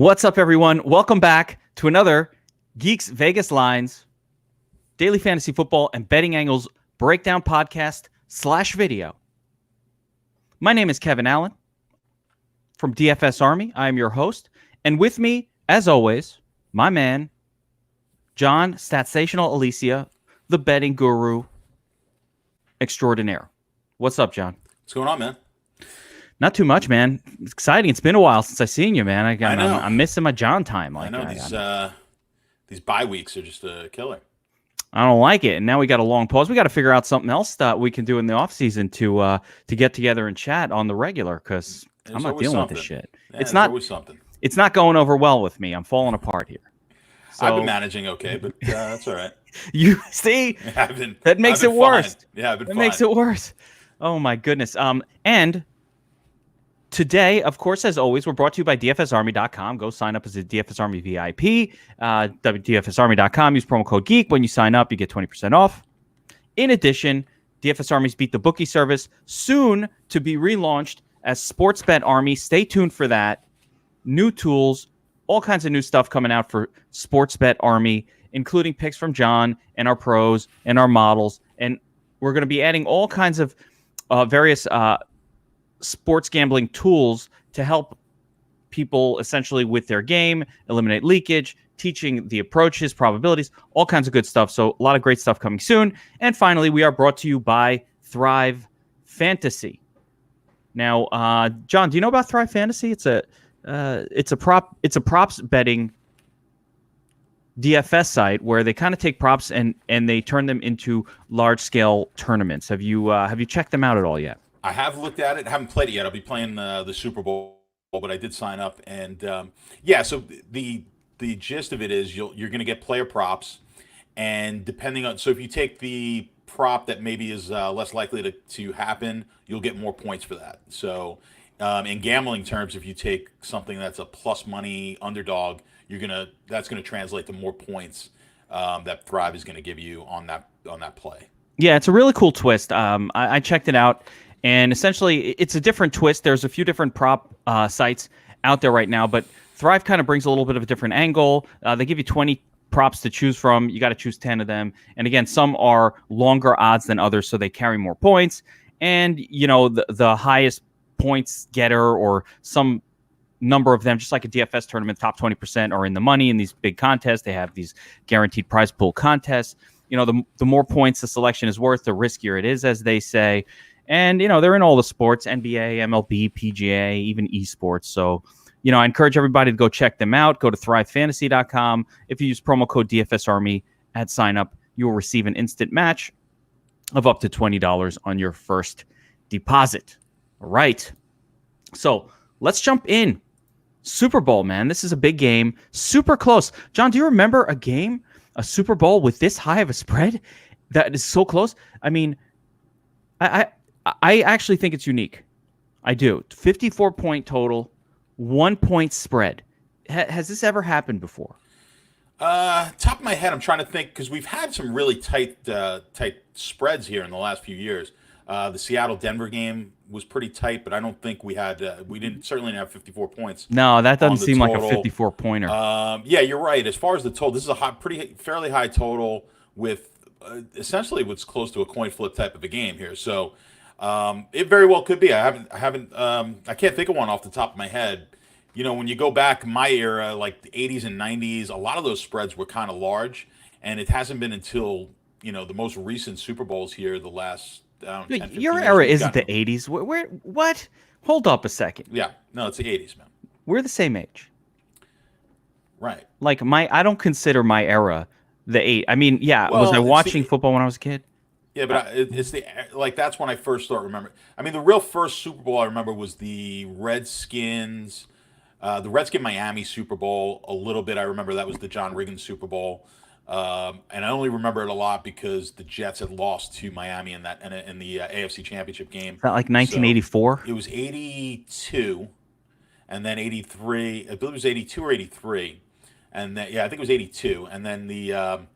What's up, everyone? Welcome back to another Geeks Vegas Lines Daily Fantasy Football and Betting Angles Breakdown Podcast / video. My name is Kevin Allen from DFS Army. I am your host. And with me, as always, my man, John Statsational Alessia, the betting guru extraordinaire. What's up, John? What's going on, man? Not too much, man. It's exciting. It's been a while since I've seen you, man. I know. I'm missing my John time. I know. These bye weeks are just a killer. I don't like it. And now we got a long pause. We got to figure out something else that we can do in the off season to get together and chat on the regular, because I'm not dealing with this shit. Yeah, it's always something. It's not going over well with me. I'm falling apart here. So, I've been managing okay, but that's all right. You see, that makes it worse. Yeah, I've been fine. That makes it worse. Oh my goodness. And today, of course, as always, we're brought to you by DFSArmy.com. Go sign up as a DFS Army VIP. DFSArmy.com. Use promo code GEEK. When you sign up, you get 20% off. In addition, DFS Army's Beat the Bookie service, soon to be relaunched as Sportsbet Army. Stay tuned for that. New tools, all kinds of new stuff coming out for Sportsbet Army, including picks from John and our pros and our models. And we're going to be adding all kinds of various sports gambling tools to help people essentially with their game, eliminate leakage, teaching the approaches, probabilities, all kinds of good stuff. So a lot of great stuff coming soon. And finally, we are brought to you by Thrive Fantasy. Now, John, do you know about Thrive Fantasy? It's a props betting DFS site where they kind of take props and they turn them into large scale tournaments. Have you checked them out at all yet? I have looked at it. I haven't played it yet. I'll be playing the Superbowl, but I did sign up. And yeah, so the gist of it is you're going to get player props, and depending on, so if you take the prop that maybe is less likely to happen, you'll get more points for that. So in gambling terms, if you take something that's a plus money underdog, that's gonna translate to more points that Thrive is going to give you on that play. Yeah, it's a really cool twist. I checked it out. And essentially, it's a different twist. There's a few different prop sites out there right now, but Thrive kind of brings a little bit of a different angle. They give you 20 props to choose from. You got to choose 10 of them. And again, some are longer odds than others, so they carry more points. And, you know, the highest points getter or some number of them, just like a DFS tournament, top 20% are in the money in these big contests. They have these guaranteed prize pool contests. You know, the more points the selection is worth, the riskier it is, as they say. And, you know, they're in all the sports, NBA, MLB, PGA, even esports. So, you know, I encourage everybody to go check them out. Go to thrivefantasy.com. If you use promo code DFSArmy at sign up, you will receive an instant match of up to $20 on your first deposit. All right. So let's jump in. Super Bowl, man. This is a big game. Super close. John, do you remember a Super Bowl with this high of a spread that is so close? I mean, I actually think it's unique. I do. 54-point total, 1 point spread. Has this ever happened before? Top of my head, I'm trying to think, because we've had some really tight spreads here in the last few years. The Seattle-Denver game was pretty tight, but I don't think we certainly didn't have 54 points. No, that doesn't seem like a 54-pointer. Yeah, you're right. As far as the total, this is a fairly high total with essentially what's close to a coin flip type of a game here. So it very well could be. I can't think of one off the top of my head. You know, when you go back my era, like the 80s and 90s, a lot of those spreads were kind of large, and it hasn't been until, you know, the most recent Super Bowls here, the last 10, 15 Your years, era isn't the 80s. What? Hold up a second. Yeah, no, it's the 80s, man. We're the same age. Right. Like I don't consider my era the 8. I mean, yeah, well, was I watching football when I was a kid? Yeah, but that's when I first start remembering. I mean, the real first Super Bowl I remember was the Redskins, the Redskin Miami Super Bowl. A little bit, I remember that was the John Riggins Super Bowl, and I only remember it a lot because the Jets had lost to Miami in the AFC Championship game. Is that like 1984? So it was 82, and then 83. I believe it was 82 or 83, and then, yeah, I think it was 82, and then the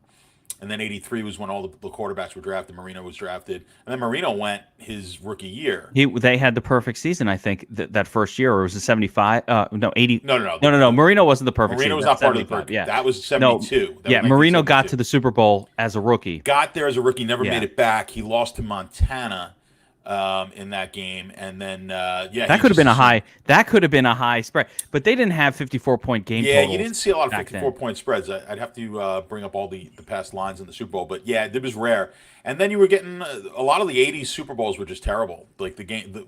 And then 83 was when all the quarterbacks were drafted. Marino was drafted. And then Marino went his rookie year. They had the perfect season, I think, that first year, or was it 75? No, 80. No. No. Marino wasn't the perfect Marino season. was That's not part of the 75, perfect. Yeah. That was 72. No, Marino got to the Super Bowl as a rookie. Got there as a rookie, never made it back. He lost to Montana in that game, and then that could have been a high. That could have been a high spread, but they didn't have 54-point game totals. Yeah, you didn't see a lot of 54-point spreads. I'd have to bring up all the past lines in the Super Bowl, but yeah, it was rare. And then you were getting a lot of the '80s Super Bowls were just terrible. Like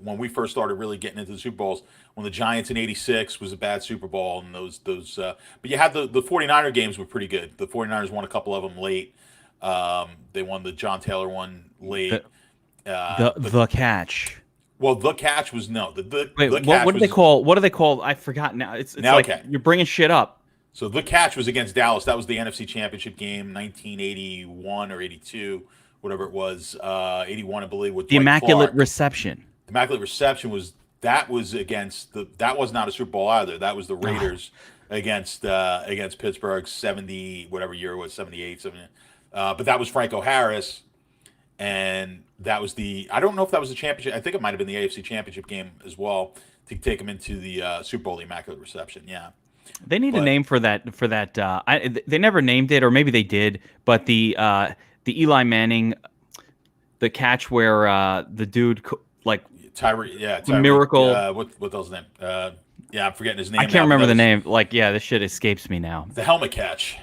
when we first started really getting into the Super Bowls, when the Giants in '86 was a bad Super Bowl, and those. But you had the 49er games were pretty good. The 49ers won a couple of them late. They won the John Taylor one late. The catch. Well, the catch was no. Wait, what do they call? What do they call? I forgot now. It's now, like you're bringing shit up. So the catch was against Dallas. That was the NFC Championship game, 1981 or 82, whatever it was. 81, I believe. With the Dwight Immaculate Clark. Reception. The Immaculate Reception was against that was not a Super Bowl either. That was the Raiders against Pittsburgh, 70 whatever year it was, 78, 70. But that was Franco Harris. And that was I don't know if that was the championship. I think it might have been the AFC Championship game as well to take them into the Super Bowl, the Immaculate Reception. Yeah. They need a name for that. They never named it, or maybe they did. But the Eli Manning, the catch where the dude Tyree, miracle. What was his name? Yeah, I'm forgetting his name. I can't remember the name. This shit escapes me now. The helmet catch.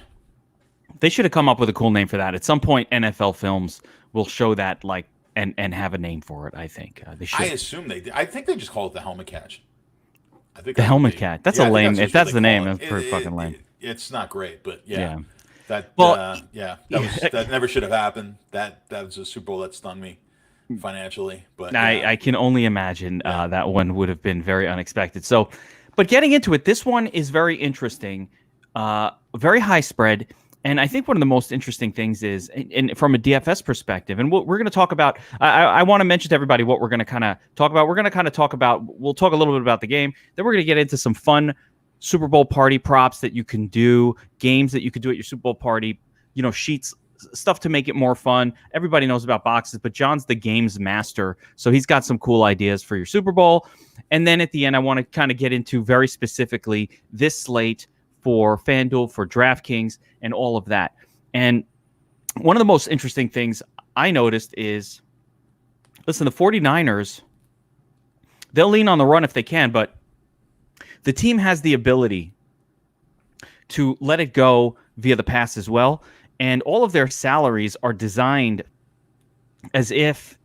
They should have come up with a cool name for that. At some point, NFL films will show that and have a name for it. I think they should. I assume they did. I think they just call it the helmet catch. I think the helmet catch. That's a lame. If that's the name, that's pretty fucking lame. It's not great, but yeah. That never should have happened. That was a Super Bowl that stunned me financially. But I can only imagine that one would have been very unexpected. So, but getting into it, this one is very interesting. Very high spread. And I think one of the most interesting things is, and from a DFS perspective, and we're going to talk about, I want to mention to everybody what we're going to kind of talk about. We're going to kind of talk about, we'll talk a little bit about the game. Then we're going to get into some fun Super Bowl party props that you can do, games that you could do at your Super Bowl party, sheets, stuff to make it more fun. Everybody knows about boxes, but John's the games master. So he's got some cool ideas for your Super Bowl. And then at the end, I want to kind of get into very specifically this slate for FanDuel, for DraftKings, and all of that. And one of the most interesting things I noticed is, listen, the 49ers, they'll lean on the run if they can, but the team has the ability to let it go via the pass as well. And all of their salaries are designed as if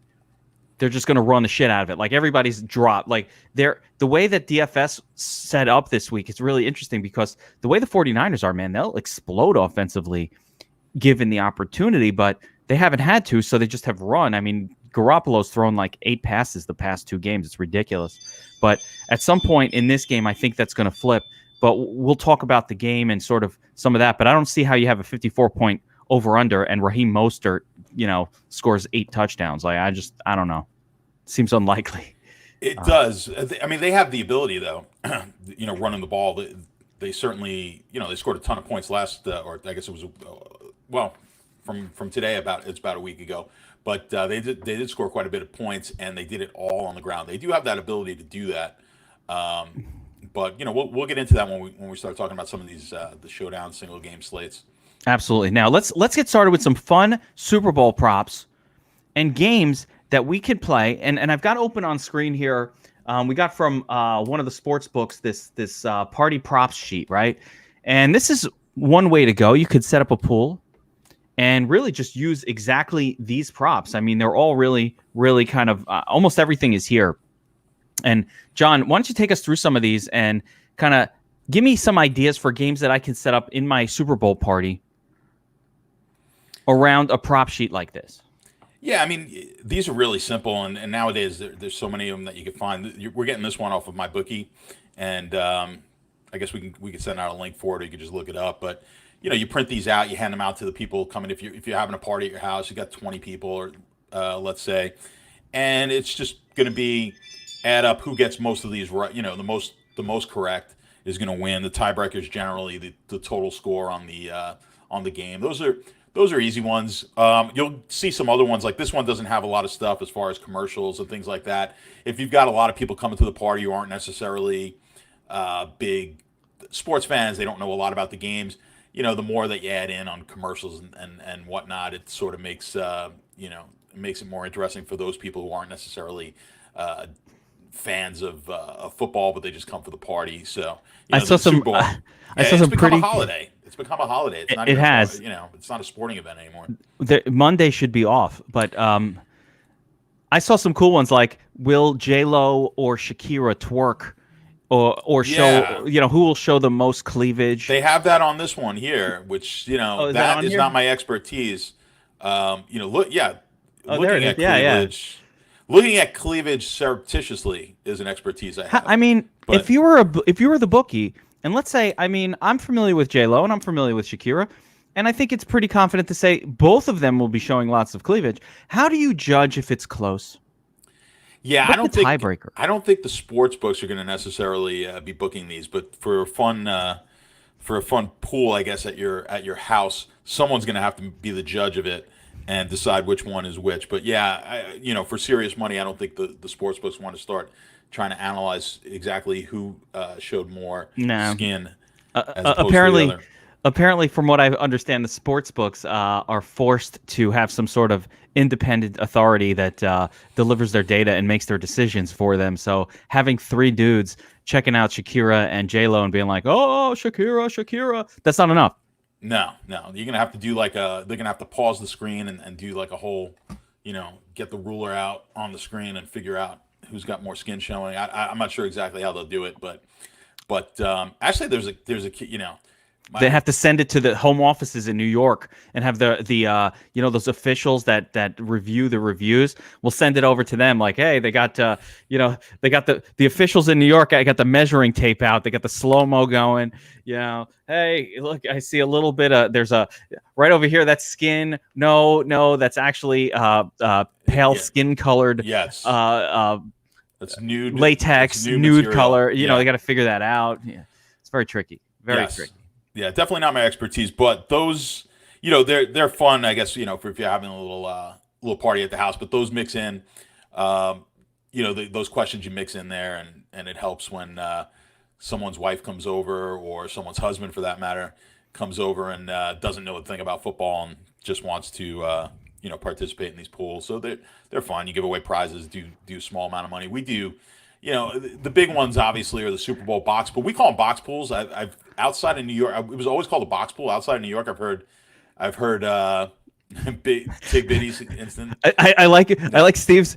they're just going to run the shit out of it. Like everybody's dropped. Like the way that DFS set up this week is really interesting because the way the 49ers are, man, they'll explode offensively given the opportunity, but they haven't had to, so they just have run. I mean, Garoppolo's thrown like 8 passes the past 2 games. It's ridiculous. But at some point in this game, I think that's going to flip. But we'll talk about the game and sort of some of that. But I don't see how you have a 54-point over-under and Raheem Mostert, scores 8 touchdowns. Like, I don't know. Seems unlikely. It does. I mean, they have the ability, though, running the ball. They certainly, they scored a ton of points last, or I guess it was, from today, it's about a week ago. But they did score quite a bit of points, and they did it all on the ground. They do have that ability to do that. But we'll get into that when we start talking about some of these the Showdown single game slates. Absolutely. Now let's get started with some fun Super Bowl props and games that we could play. And I've got open on screen here. We got from one of the sports books this party props sheet, right? And this is one way to go. You could set up a pool and really just use exactly these props. I mean, they're all really, really kind of almost everything is here. And John, why don't you take us through some of these and kind of give me some ideas for games that I can set up in my Super Bowl party around a prop sheet like this? Yeah, I mean, these are really simple, and nowadays there's so many of them that you can find. We're getting this one off of my bookie, and I guess we can send out a link for it, or you can just look it up. But you print these out, you hand them out to the people coming. If you're having a party at your house, you got 20 people, or let's say, and it's just going to be add up who gets most of these right. The most correct is going to win. The tiebreaker is generally the total score on the game. those are easy ones. You'll see some other ones like this one doesn't have a lot of stuff as far as commercials and things like that. If you've got a lot of people coming to the party who aren't necessarily big sports fans, they don't know a lot about the games. The more that you add in on commercials and whatnot, it sort of makes it makes it more interesting for those people who aren't necessarily fans of football, but they just come for the party. So I saw some. Bowl, I saw it's some become pretty. a holiday. It's become a holiday. It's not It even has. it's not a sporting event anymore. Monday should be off, but I saw some cool ones like will J-Lo or Shakira twerk, or Yeah. show who will show the most cleavage. They have that on this one here, which Oh, is that that on is here? not my expertise. Look, yeah, Oh, there it looking is. at Yeah, yeah. cleavage, looking at cleavage surreptitiously is an expertise I have. I mean, But if you were the bookie, and let's say, I mean, I'm familiar with J Lo and I'm familiar with Shakira, and I think it's pretty confident to say both of them will be showing lots of cleavage. How do you judge if it's close? yeah, What's the tiebreaker? I don't think the sports books are going to necessarily be booking these, but for a fun pool, I guess at your house, someone's going to have to be the judge of it and decide which one is which. But yeah, for serious money, I don't think the sports books want to start trying to analyze exactly who showed more No. skin as opposed to Apparently, the other. from what I understand, the sports books are forced to have some sort of independent authority that delivers their data and makes their decisions for them. So having three dudes checking out Shakira and J-Lo and being like, "Oh, Shakira," that's not enough. No, no, you're gonna have to do they're gonna have to pause the screen and do like a whole, get the ruler out on the screen and figure out who's got more skin showing. I'm not sure exactly how they'll do it, but actually there's a They my have to send it to the home offices in New York and have the those officials that review the reviews. We'll send it over to them like, hey, they got they got the officials in New York. I got the measuring tape out. They got the slow mo going. Hey, look, I see a little bit of there's a right over here. That's skin. No, that's actually pale yeah, skin colored yes, that's nude latex that's nude nude material. color. Yeah. They got to figure that out. Yeah, it's very tricky. Very Yes. tricky. Yeah, definitely not my expertise, but those, they're fun, I guess, if you're having a little party at the house, but those mix in, those questions you mix in there, and it helps when someone's wife comes over or someone's husband, for that matter, comes over and doesn't know a thing about football and just wants to, participate in these pools. So they're fun. You give away prizes, do a small amount of money. We do. The big ones obviously are the Super Bowl box pool. We call them box pools. I've outside of New York, it was always called a box pool. Outside of New York, I've heard big Biddy's instant. I like it. I like Steve's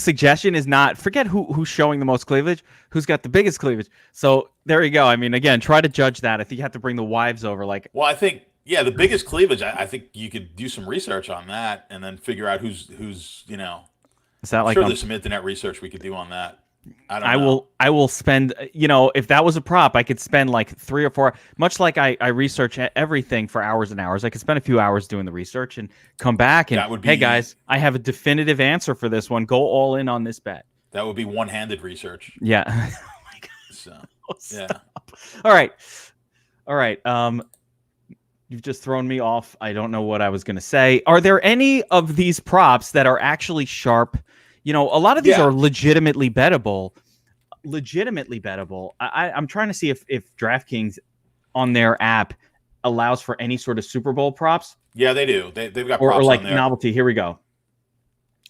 suggestion is not forget who's showing the most cleavage, who's got the biggest cleavage. So there you go. I mean, again, try to judge that. I think you have to bring the wives over. Like, Well, I think the biggest cleavage. I think you could do some research on that and then figure out who's. is that I'm like sure there's some internet research we could do on that. I don't know. I will spend, if that was a prop, I could spend like 3 or 4, much like I research everything for hours and hours. I could spend a few hours doing the research and come back and, That would hey be- guys, I have a definitive answer for this one. Go all in on this bet. That would be one-handed research. Yeah. Oh my God. So Stop. yeah. All right. You've just thrown me off. I don't know what I was going to say. Are there any of these props that are actually sharp? A lot of these Yeah. are legitimately bettable. I'm trying to see if DraftKings on their app allows for any sort of Super Bowl props Yeah, they do. They've got or props like on there. novelty. Here we go.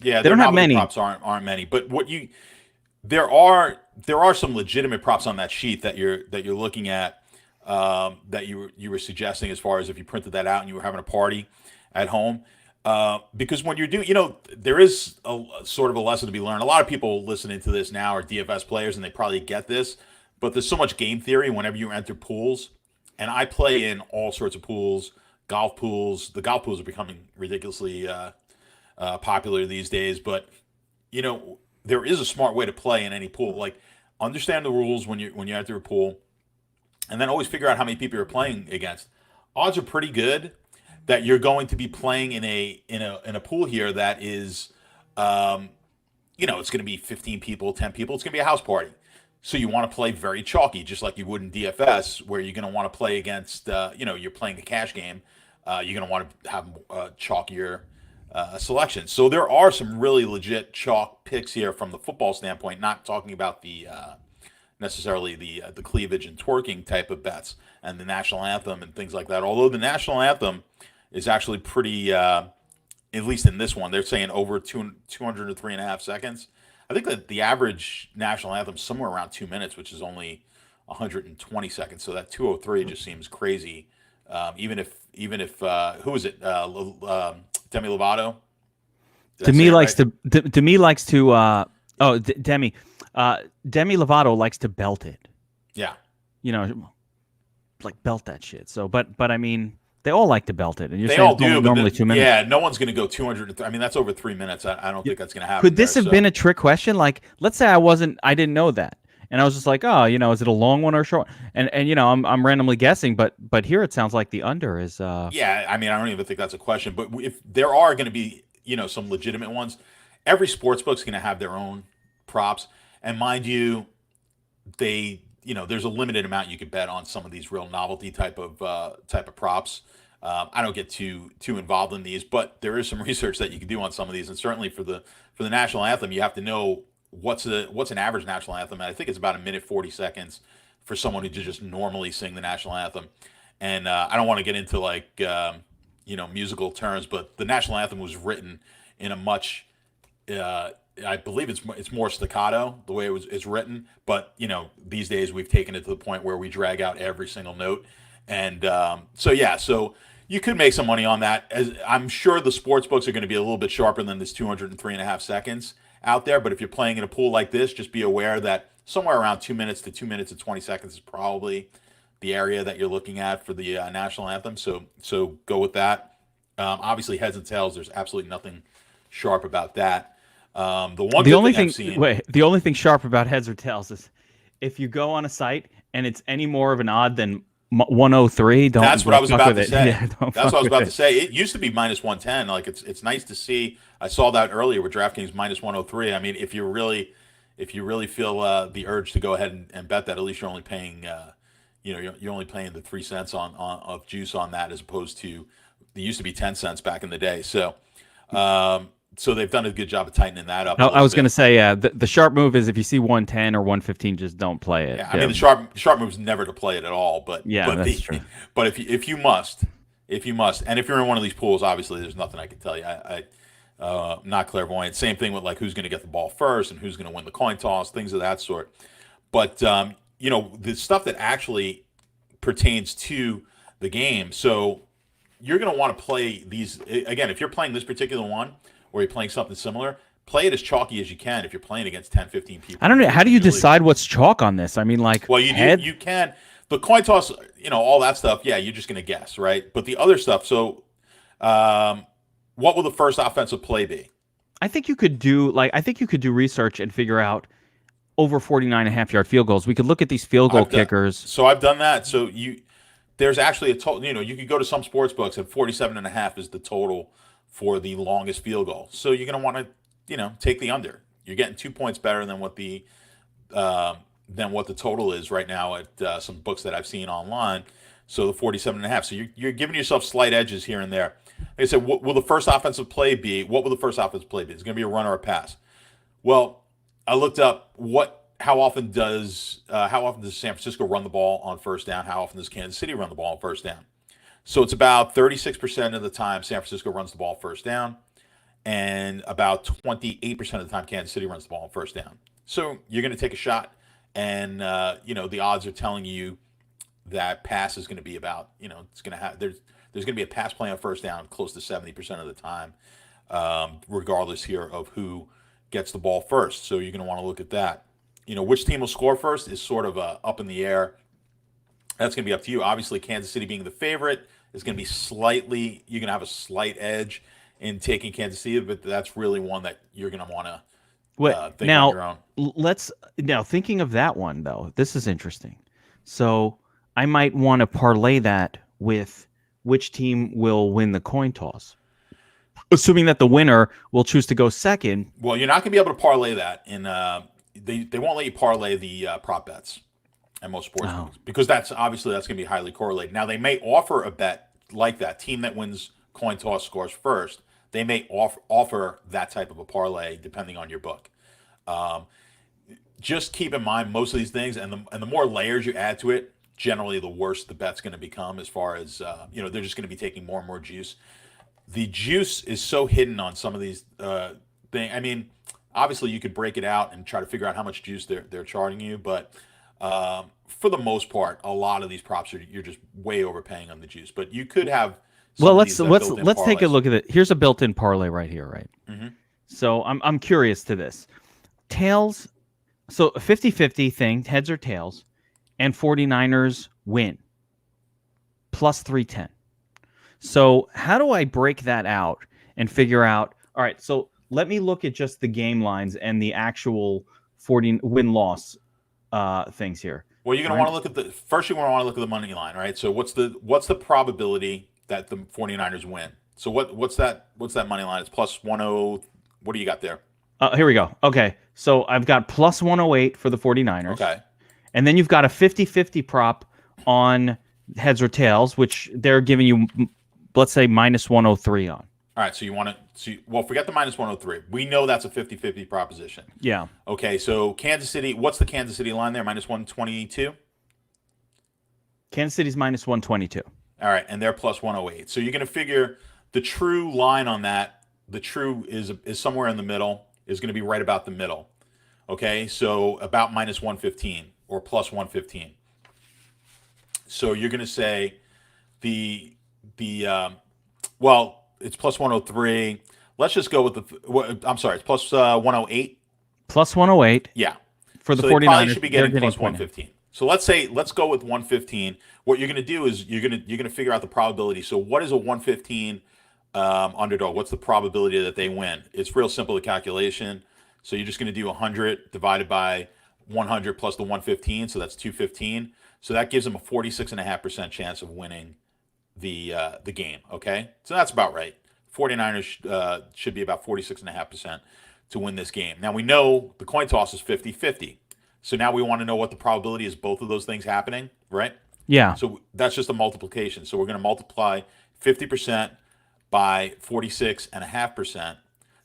Yeah, They their don't have novelty many. props aren't many, but there are some legitimate props on that sheet that you're looking at, that you were suggesting, as far as if you printed that out and you were having a party at home. Because when you're doing, there is a sort of a lesson to be learned. A lot of people listening to this now are DFS players, and they probably get this, but there's so much game theory whenever you enter pools, and I play in all sorts of pools, golf pools. The golf pools are becoming ridiculously popular these days, but there is a smart way to play in any pool. Like, understand the rules when you enter a pool, and then always figure out how many people you're playing against. Odds are pretty good that you're going to be playing in a pool here that is, it's going to be 15 people, 10 people. It's going to be a house party. So you want to play very chalky, just like you would in DFS, where you're going to want to play against, you're playing a cash game. you're going to want to have chalkier selection. So there are some really legit chalk picks here from the football standpoint. Not talking about the necessarily the cleavage and twerking type of bets and the national anthem and things like that. Although the national anthem is actually pretty, at least in this one, they're saying over 203.5 seconds. I think that the average national anthem is somewhere around 2 minutes, which is only 120 seconds. So that 203 just seems crazy. Even if who is it? Demi Lovato. Demi likes to. Demi likes to. Demi. Demi Lovato likes to belt it. Yeah. Like belt that shit. So, but I mean, they all like to belt it, and they all do. Normally 2 minutes. Yeah, no one's going to go 200. I mean, that's over 3 minutes. I don't think that's going to happen. Could this have been a trick question? Like, let's say I didn't know that, and I was just like, oh, is it a long one or a short? And I'm randomly guessing, but here it sounds like the under is. Yeah, I mean, I don't even think that's a question. But if there are going to be some legitimate ones, every sportsbook's going to have their own props, and mind you, there's a limited amount you can bet on some of these real novelty type of props. I don't get too involved in these, but there is some research that you can do on some of these, and certainly for the national anthem, you have to know what's an average national anthem. And I think it's about 1:40 for someone who just normally sing the national anthem. And I don't want to get into like musical terms, but the national anthem was written in a much I believe it's more staccato the way it's written, but these days we've taken it to the point where we drag out every single note, and so you could make some money on that. As I'm sure the sports books are going to be a little bit sharper than this 203.5 seconds out there, but if you're playing in a pool like this, just be aware that somewhere around 2 minutes to 2 minutes and 20 seconds is probably the area that you're looking at for the national anthem. So go with that. Obviously, heads and tails. There's absolutely nothing sharp about that. The only thing sharp about heads or tails is if you go on a site and it's any more of an odd than 103. That's what I was about to say. Yeah, that's what I was about to say. It used to be minus 110. Like it's nice to see. I saw that earlier with DraftKings minus 103. I mean, if you really feel the urge to go ahead and bet that, at least you're only paying you're only paying the 3 cents of juice on that, as opposed to it used to be 10 cents back in the day. So so they've done a good job of tightening that up. I was going to say, the sharp move is if you see 110 or 115, just don't play it. Yeah, I mean the sharp move is never to play it at all. But that's true. But if you must, and if you're in one of these pools, obviously there's nothing I can tell you. I'm not clairvoyant. Same thing with like who's going to get the ball first and who's going to win the coin toss, things of that sort. But the stuff that actually pertains to the game. So you're going to want to play these again. If you're playing this particular one, or you're playing something similar, play it as chalky as you can if you're playing against 10, 15 people. I don't know. How do you decide what's chalk on this? I mean, like, well, you can. The coin toss, all that stuff, yeah, you're just going to guess, right? But the other stuff, so what will the first offensive play be? I think you could do research and figure out over 49.5-yard field goals. We could look at these field goal kickers. So I've done that. So there's actually a total, you could go to some sports books and 47.5 is the total for the longest field goal. So you're going to want to, take the under. You're getting 2 points better than what the total is right now at some books that I've seen online. So the 47.5. So you're giving yourself slight edges here and there. Like I said, what will the first offensive play be? What will the first offensive play be? It's going to be a run or a pass. Well, I looked up how often does San Francisco run the ball on first down? How often does Kansas City run the ball on first down? So it's about 36% of the time San Francisco runs the ball first down, and about 28% of the time Kansas City runs the ball on first down. So you're going to take a shot, and the odds are telling you that pass is going to be about it's going to have there's going to be a pass play on first down close to 70% of the time, regardless here of who gets the ball first. So you're going to want to look at that. Which team will score first is sort of up in the air. That's going to be up to you. Obviously, Kansas City being the favorite is going to be you're going to have a slight edge in taking Kansas City, but that's really one that you're going to want to think on your own. Thinking of that one, though, this is interesting. So I might want to parlay that with which team will win the coin toss, assuming that the winner will choose to go second. Well, you're not going to be able to parlay that. They won't let you parlay the prop bets. And most sports books, because that's going to be highly correlated. Now they may offer a bet like that. Team that wins coin toss scores first. They may offer that type of a parlay depending on your book. Um, just keep in mind most of these things, and the more layers you add to it, generally the worse the bet's going to become. As far as they're just going to be taking more and more juice. The juice is so hidden on some of these things. I mean, obviously you could break it out and try to figure out how much juice they're charging you, but for the most part, a lot of these props you're just way overpaying on the juice. But you could have. Well, let's take a look at it. Here's a built-in parlay right here, right? Mm-hmm. So I'm curious to this. Tails, so a 50-50 thing, heads or tails, and 49ers win. Plus 310. So how do I break that out and figure out, all right, so let me look at just the game lines and the actual 40 win-loss things here. Well, you're going to want to look at you're going to want to look at the money line, right? So what's the probability that the 49ers win? So what's that money line? It's plus 10. What do you got there? Here we go. Okay. So I've got plus 108 for the 49ers. Okay. And then you've got a 50-50 prop on heads or tails, which they're giving you, let's say, minus 103 on. All right, so you want to see, well, forget the minus 103. We know that's a 50-50 proposition. Yeah. Okay, so Kansas City, what's the Kansas City line there? Minus 122? Kansas City's minus 122. All right, and they're plus 108. So you're going to figure the true line on that, the true is somewhere in the middle, is going to be right about the middle. Okay, so about minus 115 or plus 115. So you're going to say well, it's plus 103. Let's just go with it's plus 108. Plus 108. Yeah. For the so 49ers. They probably should be getting plus 115. So let's go with 115. What you're going to do is you're going to figure out the probability. So what is a 115 underdog? What's the probability that they win? It's real simple, the calculation. So you're just going to do 100 divided by 100 plus the 115. So that's 215. So that gives them a 46.5% chance of winning the game. Okay, so that's about right. 49ers should be about 46.5% to win this game. Now we know the coin toss is 50-50. So now we want to know what the probability is both of those things happening, right? Yeah. So that's just a multiplication. So we're going to multiply 50% by 46.5%.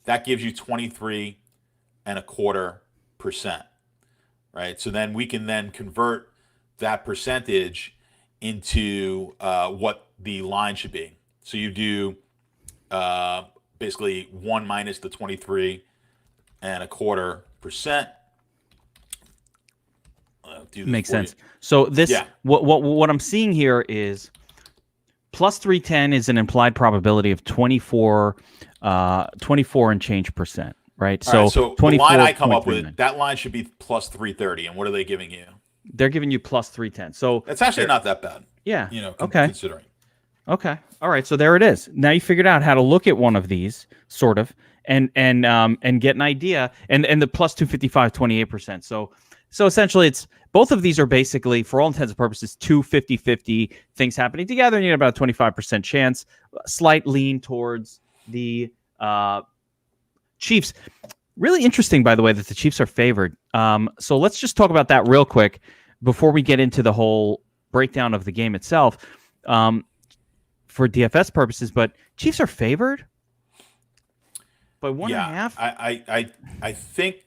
That gives you 23.25%, right? So then we can then convert that percentage into what the line should be. So you do basically 1 minus the 23.25%. Makes sense. So this, what I'm seeing here is plus 310 is an implied probability of 24 and change percent, right? So the line I come up with, that line should be plus 330. And what are they giving you? They're giving you plus 310. So it's actually not that bad. Yeah. Okay. Considering. Okay. All right. So there it is. Now you figured out how to look at one of these, sort of, and get an idea. And the plus 255, 28%. So essentially, it's both of these are basically, for all intents and purposes, two 50-50 things happening together, and you get about a 25% chance. Slight lean towards the Chiefs. Really interesting, by the way, that the Chiefs are favored. So let's just talk about that real quick before we get into the whole breakdown of the game itself for DFS purposes. But Chiefs are favored by 1.5. I think.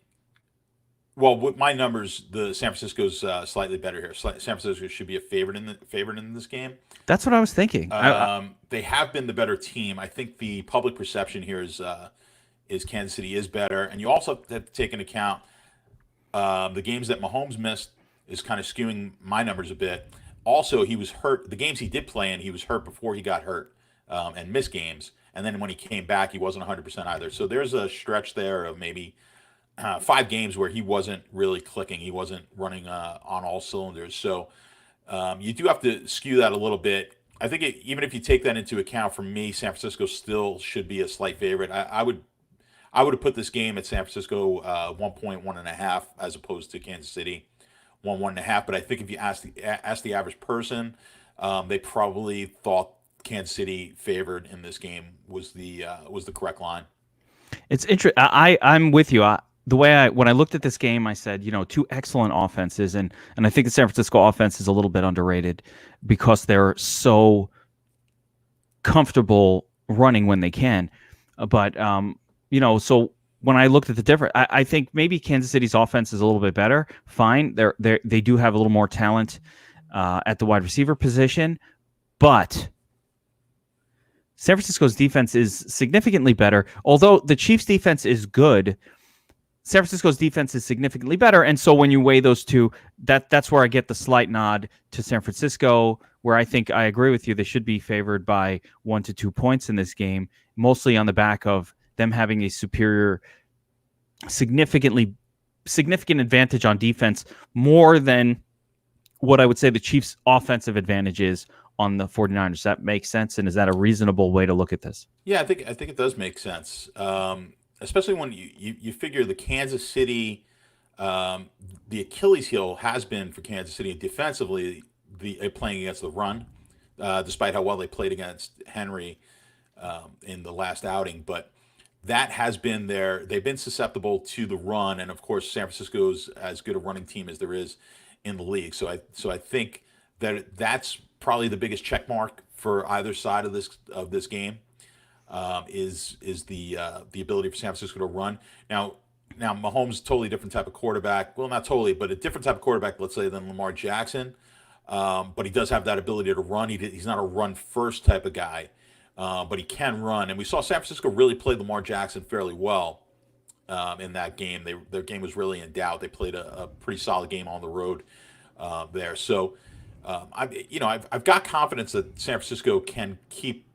Well, with my numbers, the San Francisco's slightly better here. San Francisco should be a favorite in this game. That's what I was thinking. They have been the better team. I think the public perception here is Kansas City is better, and you also have to take into account the games that Mahomes missed is kind of skewing my numbers a bit. Also, he was hurt. The games he did play in, he was hurt before he got hurt and missed games, and then when he came back, he wasn't 100% either. So there's a stretch there of maybe 5 games where he wasn't really clicking. He wasn't running on all cylinders. So you do have to skew that a little bit. I think even if you take that into account, for me, San Francisco still should be a slight favorite. I would have put this game at San Francisco 1.1.5 as opposed to Kansas City 1.5. But I think if you ask the average person, they probably thought Kansas City favored in this game was the correct line. It's interesting. I'm with you. When I looked at this game, I said, two excellent offenses, and I think the San Francisco offense is a little bit underrated because they're so comfortable running when they can. But so when I looked at the difference, I think maybe Kansas City's offense is a little bit better. Fine, they do have a little more talent at the wide receiver position, but San Francisco's defense is significantly better. Although the Chiefs' defense is good, San Francisco's defense is significantly better. And so when you weigh those two, that's where I get the slight nod to San Francisco, where I think I agree with you. They should be favored by 1 to 2 points in this game, mostly on the back of them having a superior, significant advantage on defense, more than what I would say the Chiefs' offensive advantage is on the 49ers. Does that make sense? And is that a reasonable way to look at this? Yeah, I think it does make sense, especially when you figure the Kansas City, the Achilles heel has been for Kansas City defensively, playing against the run, despite how well they played against Henry in the last outing. But that has been they've been susceptible to the run, and of course San Francisco's as good a running team as there is in the league. So I think that's probably the biggest check mark for either side of this game, is the ability for San Francisco to run. Now Mahomes is a totally different type of quarterback. Well, not totally, but a different type of quarterback, let's say, than Lamar Jackson. But he does have that ability to run. He's not a run first type of guy, but he can run. And we saw San Francisco really play Lamar Jackson fairly well in that game. Their game was really in doubt. They played a pretty solid game on the road there. So I've got confidence that San Francisco can keep.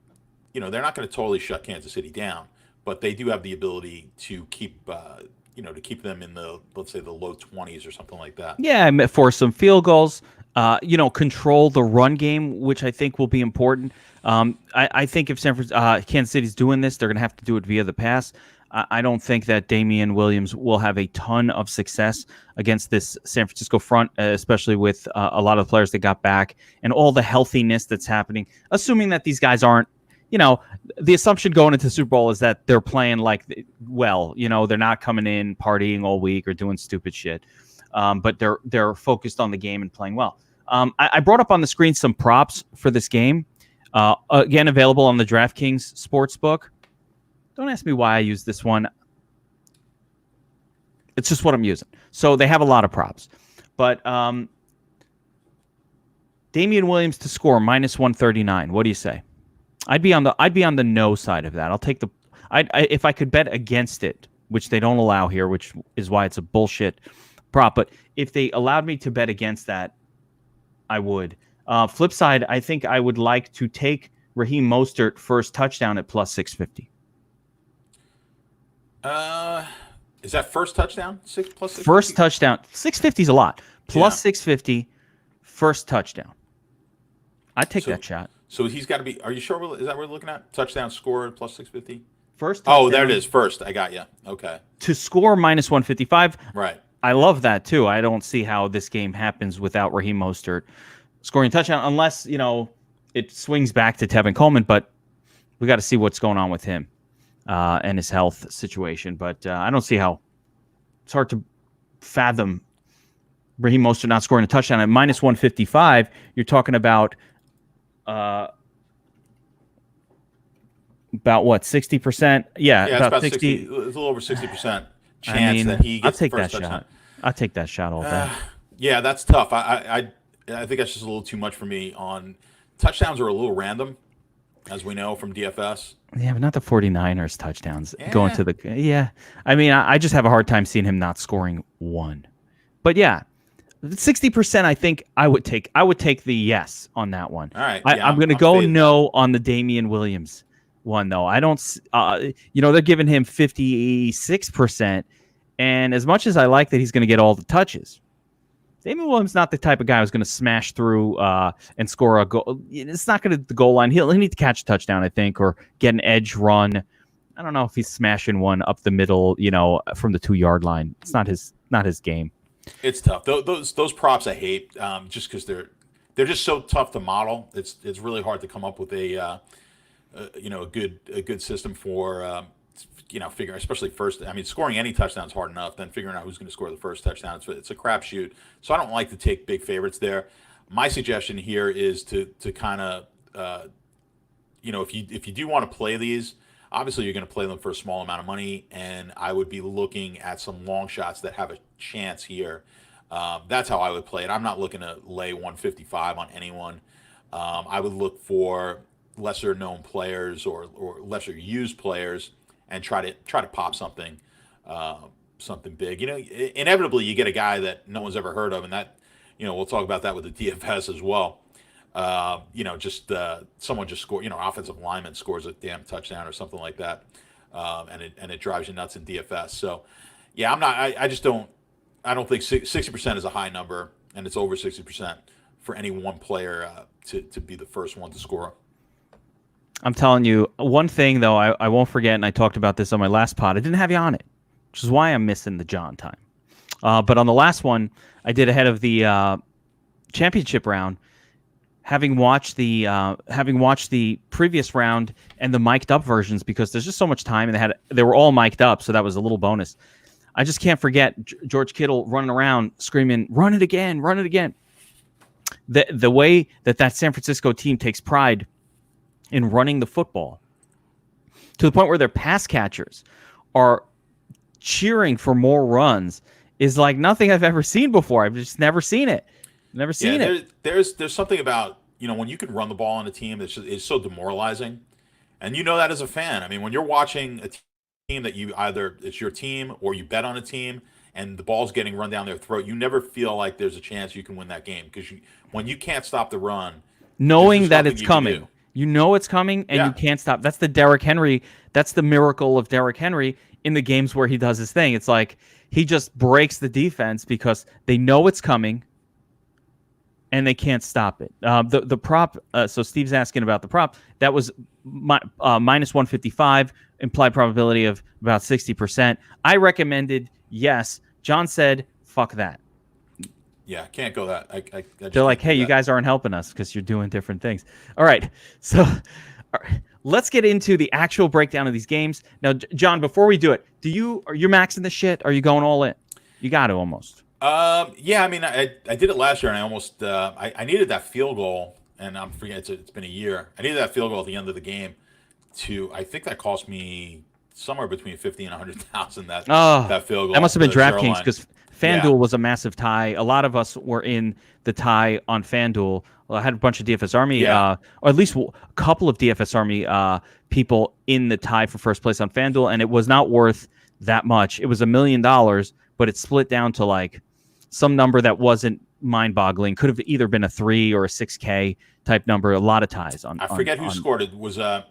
They're not going to totally shut Kansas City down, but they do have the ability to keep them in let's say the low 20s or something like that. Yeah, for some field goals. Control the run game, which I think will be important. I think if Kansas City's doing this, they're going to have to do it via the pass. I don't think that Damian Williams will have a ton of success against this San Francisco front, especially with a lot of the players that got back and all the healthiness that's happening. Assuming that these guys aren't, the assumption going into the Super Bowl is that they're playing they're not coming in partying all week or doing stupid shit. But they're focused on the game and playing well. I brought up on the screen some props for this game. Again, available on the DraftKings Sportsbook. Don't ask me why I use this one. It's just what I'm using. So they have a lot of props. But Damian Williams to score -139. What do you say? I'd be on the no side of that. I'll take if I could bet against it, which they don't allow here, which is why it's a bullshit prop. But if they allowed me to bet against that, I would. Flip side, I think I would like to take Raheem Mostert first touchdown at +650. Is that first touchdown? +650? First touchdown. 650 is a lot. +650, first touchdown. I'd take that shot. So he's got to be. Are you sure? Is that what we're looking at? Touchdown score +650. First touchdown. Oh, there it is. First, I got you. Okay. To score -155. Right. I love that too. I don't see how this game happens without Raheem Mostert scoring a touchdown, unless it swings back to Tevin Coleman. But we got to see what's going on with him and his health situation. But I don't see how. It's hard to fathom Raheem Mostert not scoring a touchdown at -155. You're talking about what, 60%? Yeah, about 60. It's a little over 60% chance that he gets the first touchdown. I'll take that shot all day. Yeah, that's tough. I think that's just a little too much for me. On touchdowns are a little random, as we know from DFS. Yeah, but not the 49ers touchdowns going to the. Yeah, I mean, I just have a hard time seeing him not scoring one. But yeah, 60%. I think I would take. I would take the yes on that one. All right, I'm going to go no on the Damian Williams one though. I don't. They're giving him 56%, and as much as I like that he's going to get all the touches, Damian Williams not the type of guy who's going to smash through and score a goal. It's not going to the goal line. He'll need to catch a touchdown, I think, or get an edge run. I don't know if he's smashing one up the middle, from the 2-yard line. It's not his game. It's tough. Those props I hate, just because they're just so tough to model. It's really hard to come up with a good system for figuring, especially first. I mean, scoring any touchdown is hard enough. Then figuring out who's going to score the first touchdown, it's a crapshoot. So I don't like to take big favorites there. My suggestion here is to kind of if you do want to play these, obviously you're going to play them for a small amount of money, and I would be looking at some long shots that have a chance here. That's how I would play it. I'm not looking to lay 155 on anyone. I would look for lesser known players or lesser used players and try to pop something big. Inevitably you get a guy that no one's ever heard of, and that we'll talk about that with the DFS as well. Someone just scored. Offensive lineman scores a damn touchdown or something like that, and it drives you nuts in DFS. So yeah, I'm not. I don't think 60% is a high number, and it's over 60% for any one player to be the first one to score. I'm telling you, one thing, though, I won't forget, and I talked about this on my last pod. I didn't have you on it, which is why I'm missing the John time. But on the last one, I did ahead of the championship round, having watched the previous round and the mic'd up versions, because there's just so much time, and they were all mic'd up, so that was a little bonus. I just can't forget George Kittle running around screaming, "Run it again, run it again." The way that San Francisco team takes pride in running the football, to the point where their pass catchers are cheering for more runs, is like nothing I've ever seen before. I've just never seen it. Never seen it. There's something about, when you can run the ball on a team it's so demoralizing. And that as a fan. I mean, when you're watching a team that it's your team or you bet on a team and the ball's getting run down their throat, you never feel like there's a chance you can win that game, because when you can't stop the run, knowing that it's coming. It's coming, and you can't stop. That's the Derrick Henry. That's the miracle of Derrick Henry in the games where he does his thing. It's like he just breaks the defense because they know it's coming, and they can't stop it. The prop. So Steve's asking about the prop. That was minus 155, implied probability of about 60%. I recommended yes. John said, "Fuck that." Yeah, can't go that. They're like, hey, you guys aren't helping us because you're doing different things. All right, so let's get into the actual breakdown of these games. Now, John, before we do it, are you maxing the shit? Are you going all in? You got to almost. Yeah, I mean, I did it last year, and I almost I needed that field goal, and I'm forgetting it's been a year. I needed that field goal at the end of the game I think that cost me somewhere between 50 and 100,000. That field goal. That must have been DraftKings, because FanDuel was a massive tie. A lot of us were in the tie on FanDuel. Well, I had a bunch of DFS Army, or at least a couple of DFS Army people in the tie for first place on FanDuel, and it was not worth that much. It was $1 million, but it split down to like some number that wasn't mind-boggling. Could have either been a 3 or a 6K type number. A lot of ties on. I forget who scored it.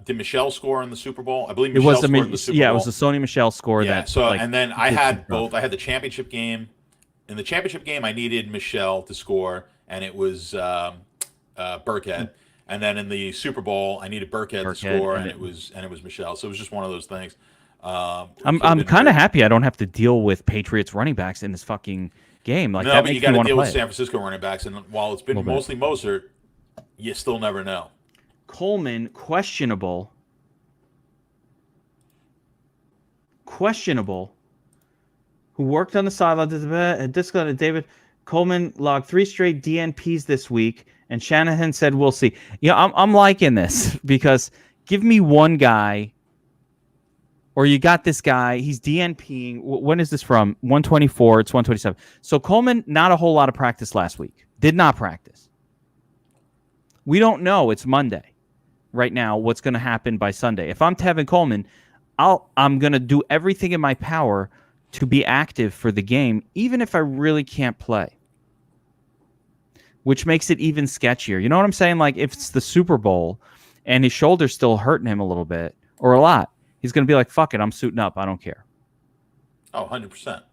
Did Michelle score in the Super Bowl? I believe Michelle scored in the Super Bowl. Yeah, it was the Sony Michelle score. Yeah. And then I had both. I had the championship game. In the championship game, I needed Michelle to score, and it was Burkhead. And then in the Super Bowl, I needed Burkhead to score, and it was Michelle. So it was just one of those things. I'm kind of happy I don't have to deal with Patriots running backs in this fucking game. Like, no, that but makes you got me to want deal to with play San Francisco running backs, and while it's been mostly Mostert, you still never know. Coleman, questionable. Who worked on the sideline, disconnected David Coleman logged 3 straight DNPs this week, and Shanahan said, "We'll see." Yeah, I'm liking this, because give me one guy, or you got this guy. He's DNPing. When is this from? 124. It's 127. So Coleman, not a whole lot of practice last week. Did not practice. We don't know. It's Monday right now. What's going to happen by Sunday? If I'm Tevin Coleman, I'm going to do everything in my power to be active for the game, even if I really can't play. Which makes it even sketchier. You know what I'm saying? Like, if it's the Super Bowl and his shoulder's still hurting him a little bit or a lot, he's going to be like, fuck it, I'm suiting up. I don't care. Oh, 100%.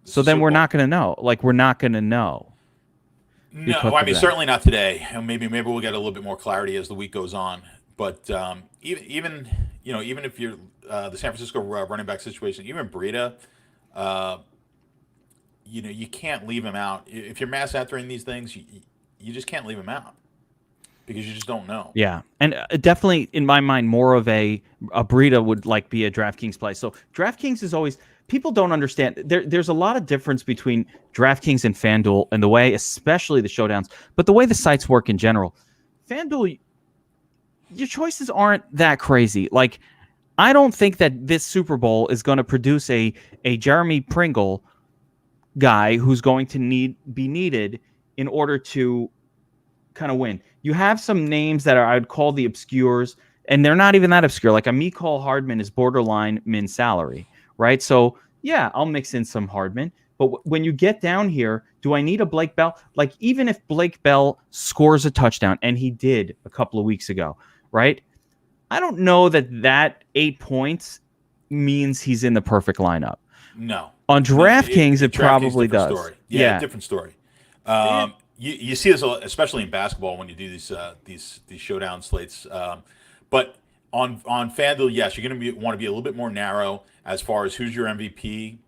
So then we're not going to know. Like, we're not going to know. No, I mean, certainly not today. Maybe we'll get a little bit more clarity as the week goes on. But even if you're the San Francisco running back situation, even Breida, you can't leave him out. If you're mass entering these things, you just can't leave him out, because you just don't know. Yeah, and definitely in my mind, more of a Breida would like be a DraftKings play. So DraftKings is always, people don't understand. There's a lot of difference between DraftKings and FanDuel, and the way, especially the showdowns, but the way the sites work in general. FanDuel, your choices aren't that crazy. Like, I don't think that this Super Bowl is going to produce a Jeremy Pringle guy who's going to be needed in order to kind of win. You have some names that I'd call the obscures, and they're not even that obscure. Like a Mecole Hardman is borderline min salary, right? So yeah, I'll mix in some Hardman. But when you get down here, do I need a Blake Bell? Like, even if Blake Bell scores a touchdown, and he did a couple of weeks ago, right? I don't know that 8 points means he's in the perfect lineup. No. On DraftKings, it probably does. Story. Yeah, different story. You see this especially in basketball when you do these showdown slates. But on FanDuel, yes, you're going to want to be a little bit more narrow as far as who's your MVP.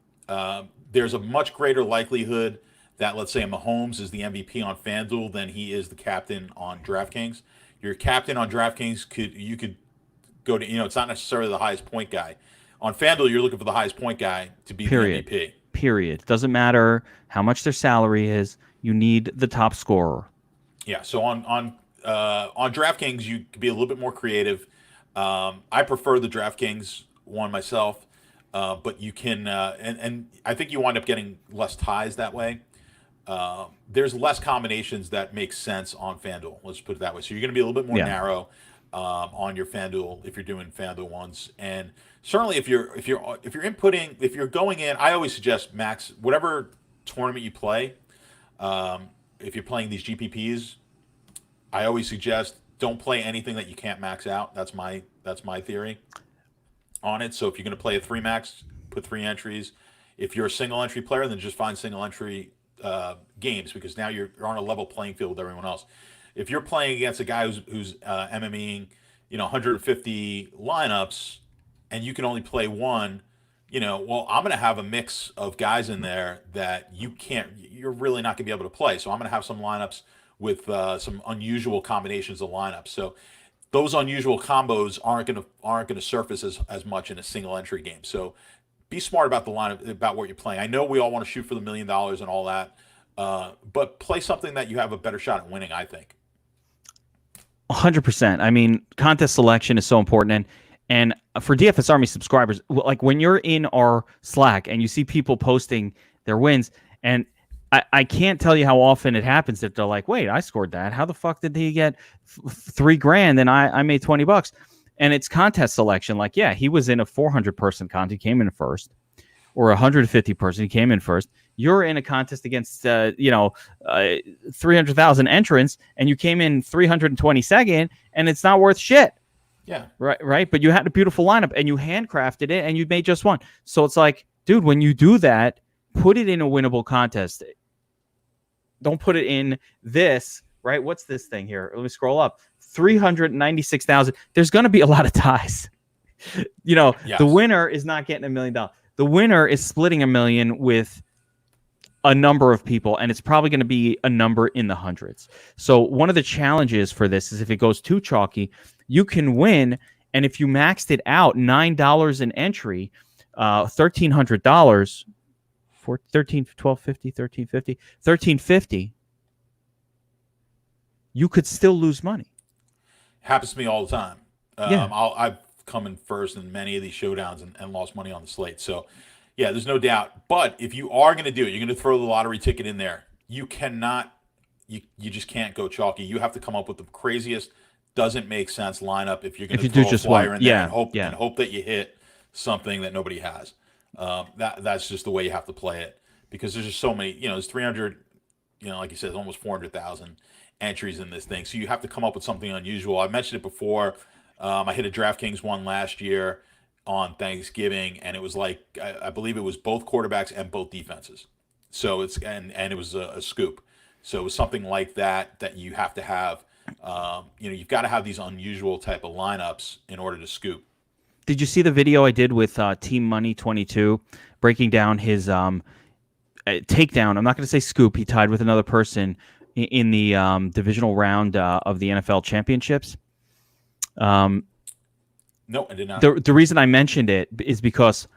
There's a much greater likelihood that, let's say, Mahomes is the MVP on FanDuel than he is the captain on DraftKings. Your captain on DraftKings could go to, it's not necessarily the highest point guy. On FanDuel, you're looking for the highest point guy to be the MVP. Period. Doesn't matter how much their salary is. You need the top scorer. Yeah. So on DraftKings, you could be a little bit more creative. I prefer the DraftKings one myself, but you can, and I think you wind up getting less ties that way. There's less combinations that make sense on FanDuel. Let's put it that way. So you're going to be a little bit more narrow on your FanDuel if you're doing FanDuel ones. And certainly if you're going in, I always suggest max whatever tournament you play. If you're playing these GPPs, I always suggest don't play anything that you can't max out. That's my theory on it. So if you're going to play a 3 max, put 3 entries. If you're a single entry player, then just find single entry games, because now you're on a level playing field with everyone else. If you're playing against a guy who's MMEing, 150 lineups, and you can only play one, well, I'm going to have a mix of guys in there that you're really not going to be able to play. So I'm going to have some lineups with some unusual combinations of lineups. So those unusual combos aren't going to surface as much in a single entry game. So be smart about the lineup, about what you're playing. I know we all want to shoot for the $1 million and all that, but play something that you have a better shot at winning, I think. 100%. I mean, contest selection is so important. And for DFS Army subscribers, like when you're in our Slack and you see people posting their wins, and I can't tell you how often it happens that they're like, wait, I scored that. How the fuck did he get $3,000 and I made $20? And it's contest selection. Like, yeah, he was in a 400-person contest. He came in first. Or 150-person. He came in first. You're in a contest against, 300,000 entrants, and you came in 322nd, and it's not worth shit. Yeah. Right. But you had a beautiful lineup, and you handcrafted it, and you made just one. So it's like, dude, when you do that, put it in a winnable contest. Don't put it in this, right? What's this thing here? Let me scroll up. 396,000. There's going to be a lot of ties. Yes. The winner is not getting $1 million. The winner is splitting $1 million with a number of people, and it's probably going to be a number in the hundreds. So one of the challenges for this is if it goes too chalky, you can win. And if you maxed it out, $9 an entry, $1,300 for $1,350, you could still lose money. Happens to me all the time. Yeah. I've come in first in many of these showdowns and lost money on the slate. So, yeah, there's no doubt. But if you are going to do it, you're going to throw the lottery ticket in there. You cannot, you just can't go chalky. You have to come up with the craziest, doesn't make sense lineup if you're going to throw a flyer in there and hope that you hit something that nobody has. That's just the way you have to play it, because there's just so many. There's 300. Like you said, almost 400,000 entries in this thing. So you have to come up with something unusual. I mentioned it before. I hit a DraftKings one last year on Thanksgiving, and it was like I believe it was both quarterbacks and both defenses. So it was a scoop. So it was something like that you have to have. You've got to have these unusual type of lineups in order to scoop. Did you see the video I did with Team Money 22 breaking down his takedown? I'm not going to say scoop. He tied with another person in the divisional round of the NFL championships. No, I did not. The reason I mentioned it is because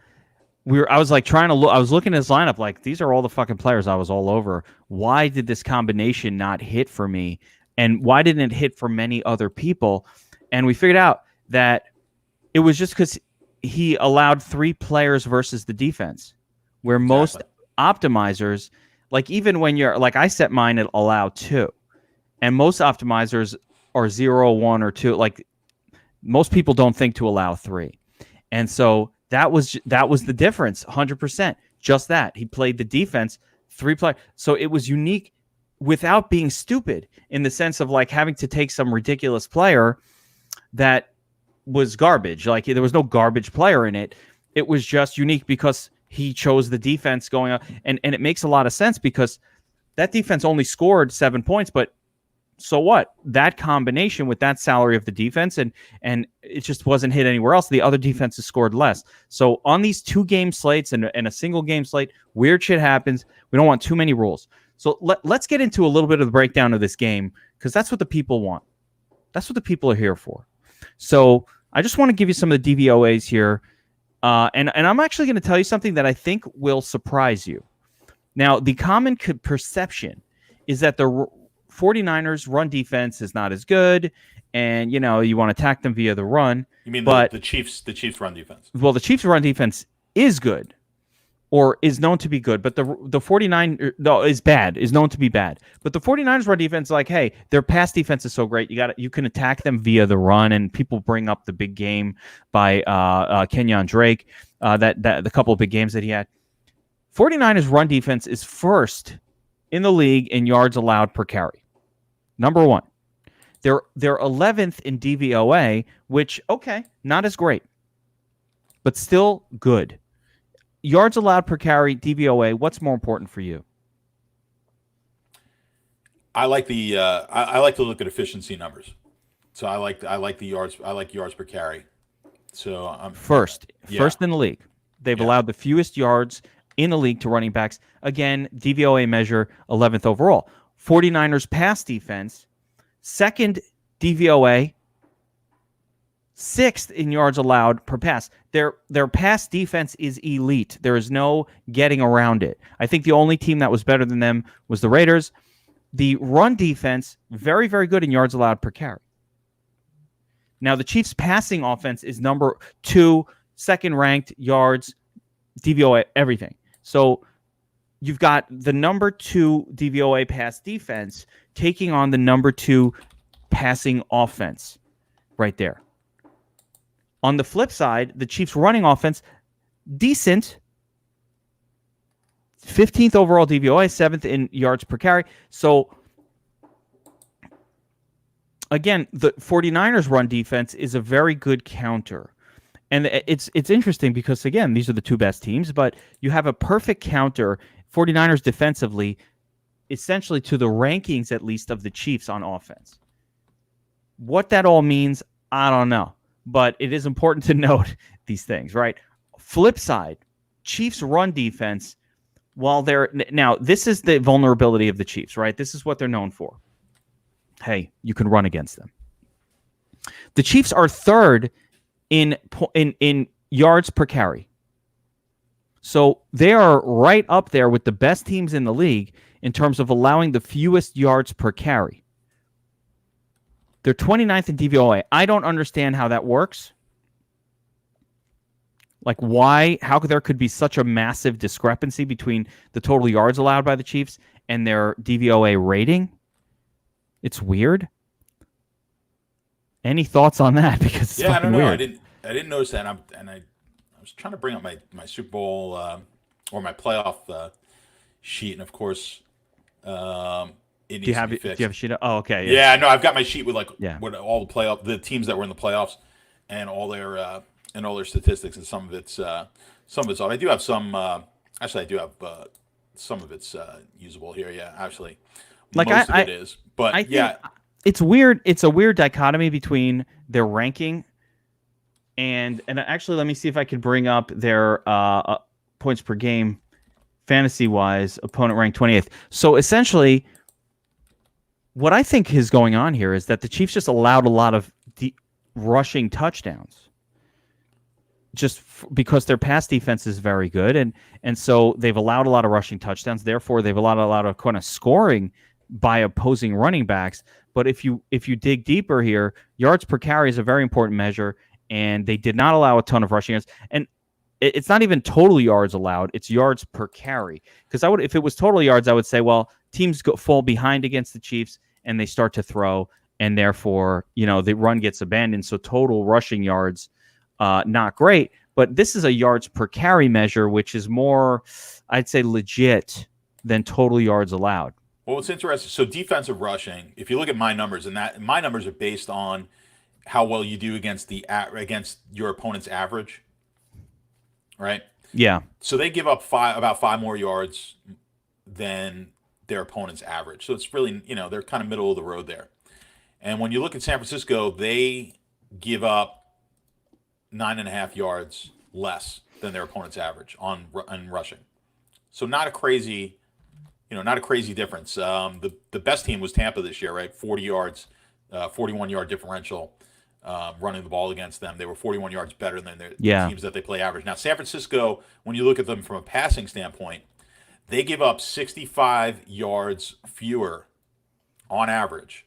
I was like trying to look. I was looking at his lineup like, these are all the fucking players I was all over. Why did this combination not hit for me? And why didn't it hit for many other people? And we figured out that it was just because he allowed 3 players versus the defense, where most optimizers, like even when you're like, I set mine at allow 2, and most optimizers are 0, 1, or 2. Like most people don't think to allow 3. And so that was the difference, 100%. Just that. He played the defense, 3 players. So it was unique without being stupid, in the sense of like having to take some ridiculous player that was garbage. Like there was no garbage player in it. It was just unique because he chose the defense going up. And it makes a lot of sense because that defense only scored 7 points, but so what? That combination with that salary of the defense, and it just wasn't hit anywhere else. The other defenses scored less. So on these 2-game slates and a single game slate, weird shit happens. We don't want too many rules. So let's get into a little bit of the breakdown of this game, because that's what the people want. That's what the people are here for. So I just want to give you some of the DVOAs here. And I'm actually going to tell you something that I think will surprise you. Now, the common perception is that the 49ers run defense is not as good, and you want to attack them via the run. You mean the Chiefs run defense? Well, the Chiefs run defense is good, or is known to be good, but the 49ers is known to be bad. But the 49ers run defense, like, hey, their pass defense is so great, you can attack them via the run, and people bring up the big game by Kenyon Drake, that the couple of big games that he had. 49ers run defense is first in the league in yards allowed per carry. Number 1. They're 11th in DVOA, which, okay, not as great, but still good. Yards allowed per carry, DVOA, what's more important for you? I like the I like to look at efficiency numbers. So I like the yards. I like yards per carry. So I'm first in the league. They've allowed the fewest yards in the league to running backs. Again, DVOA measure 11th overall. 49ers pass defense, second DVOA, 6th in yards allowed per pass. Their pass defense is elite. There is no getting around it. I think the only team that was better than them was the Raiders. The run defense, very, very good in yards allowed per carry. Now, the Chiefs passing offense is number 2, second ranked yards, DVOA, everything. So you've got the number 2 DVOA pass defense taking on the number 2 passing offense right there. On the flip side, the Chiefs running offense, decent, 15th overall DVOA, 7th in yards per carry. So again, the 49ers run defense is a very good counter. And it's interesting because, again, these are the 2 best teams, but you have a perfect counter, 49ers defensively, essentially to the rankings, at least, of the Chiefs on offense. What that all means, I don't know. But it is important to note these things, right? Flip side, Chiefs run defense, now, this is the vulnerability of the Chiefs, right? This is what they're known for. Hey, you can run against them. The Chiefs are 3rd in yards per carry. So they are right up there with the best teams in the league in terms of allowing the fewest yards per carry. They're 29th in DVOA. I don't understand how that works. Like, how there could be such a massive discrepancy between the total yards allowed by the Chiefs and their DVOA rating. It's weird. Any thoughts on that? Because it's I don't know. Weird. I didn't notice that, I was trying to bring up my Super Bowl or my playoff sheet, and of course, it needs to be fixed. Do you have a sheet? Oh, okay. Yeah, no, I've got my sheet with with all the teams that were in the playoffs and all their statistics, and some of it's off. I do have some. Actually, I do have some of it's usable here. Yeah, actually, like most of it is. But I think it's weird. It's a weird dichotomy between their ranking and actually, let me see if I can bring up their points per game, fantasy wise. Opponent ranked 28th. So essentially, what I think is going on here is that the Chiefs just allowed a lot of rushing touchdowns, just because their pass defense is very good, and so they've allowed a lot of rushing touchdowns. Therefore, they've allowed a lot of kind of scoring by opposing running backs. But if you dig deeper here, yards per carry is a very important measure, and they did not allow a ton of rushing yards. And it's not even total yards allowed; it's yards per carry. Because if it was total yards, I would say, well, teams fall behind against the Chiefs and they start to throw, and therefore, the run gets abandoned. So total rushing yards, not great. But this is a yards per carry measure, which is more, I'd say, legit than total yards allowed. Well, what's interesting, so defensive rushing, if you look at my numbers, and my numbers are based on how well you do against your opponent's average, right? Yeah. So they give up about 5 more yards than their opponent's average. So it's really, they're kind of middle of the road there. And when you look at San Francisco, they give up 9.5 yards less than their opponent's average on rushing. So not a crazy difference. The best team was Tampa this year, right? 40 yards, 41-yard differential running the ball against them. They were 41 yards better than the teams that they play average. Now, San Francisco, when you look at them from a passing standpoint, they give up 65 yards fewer on average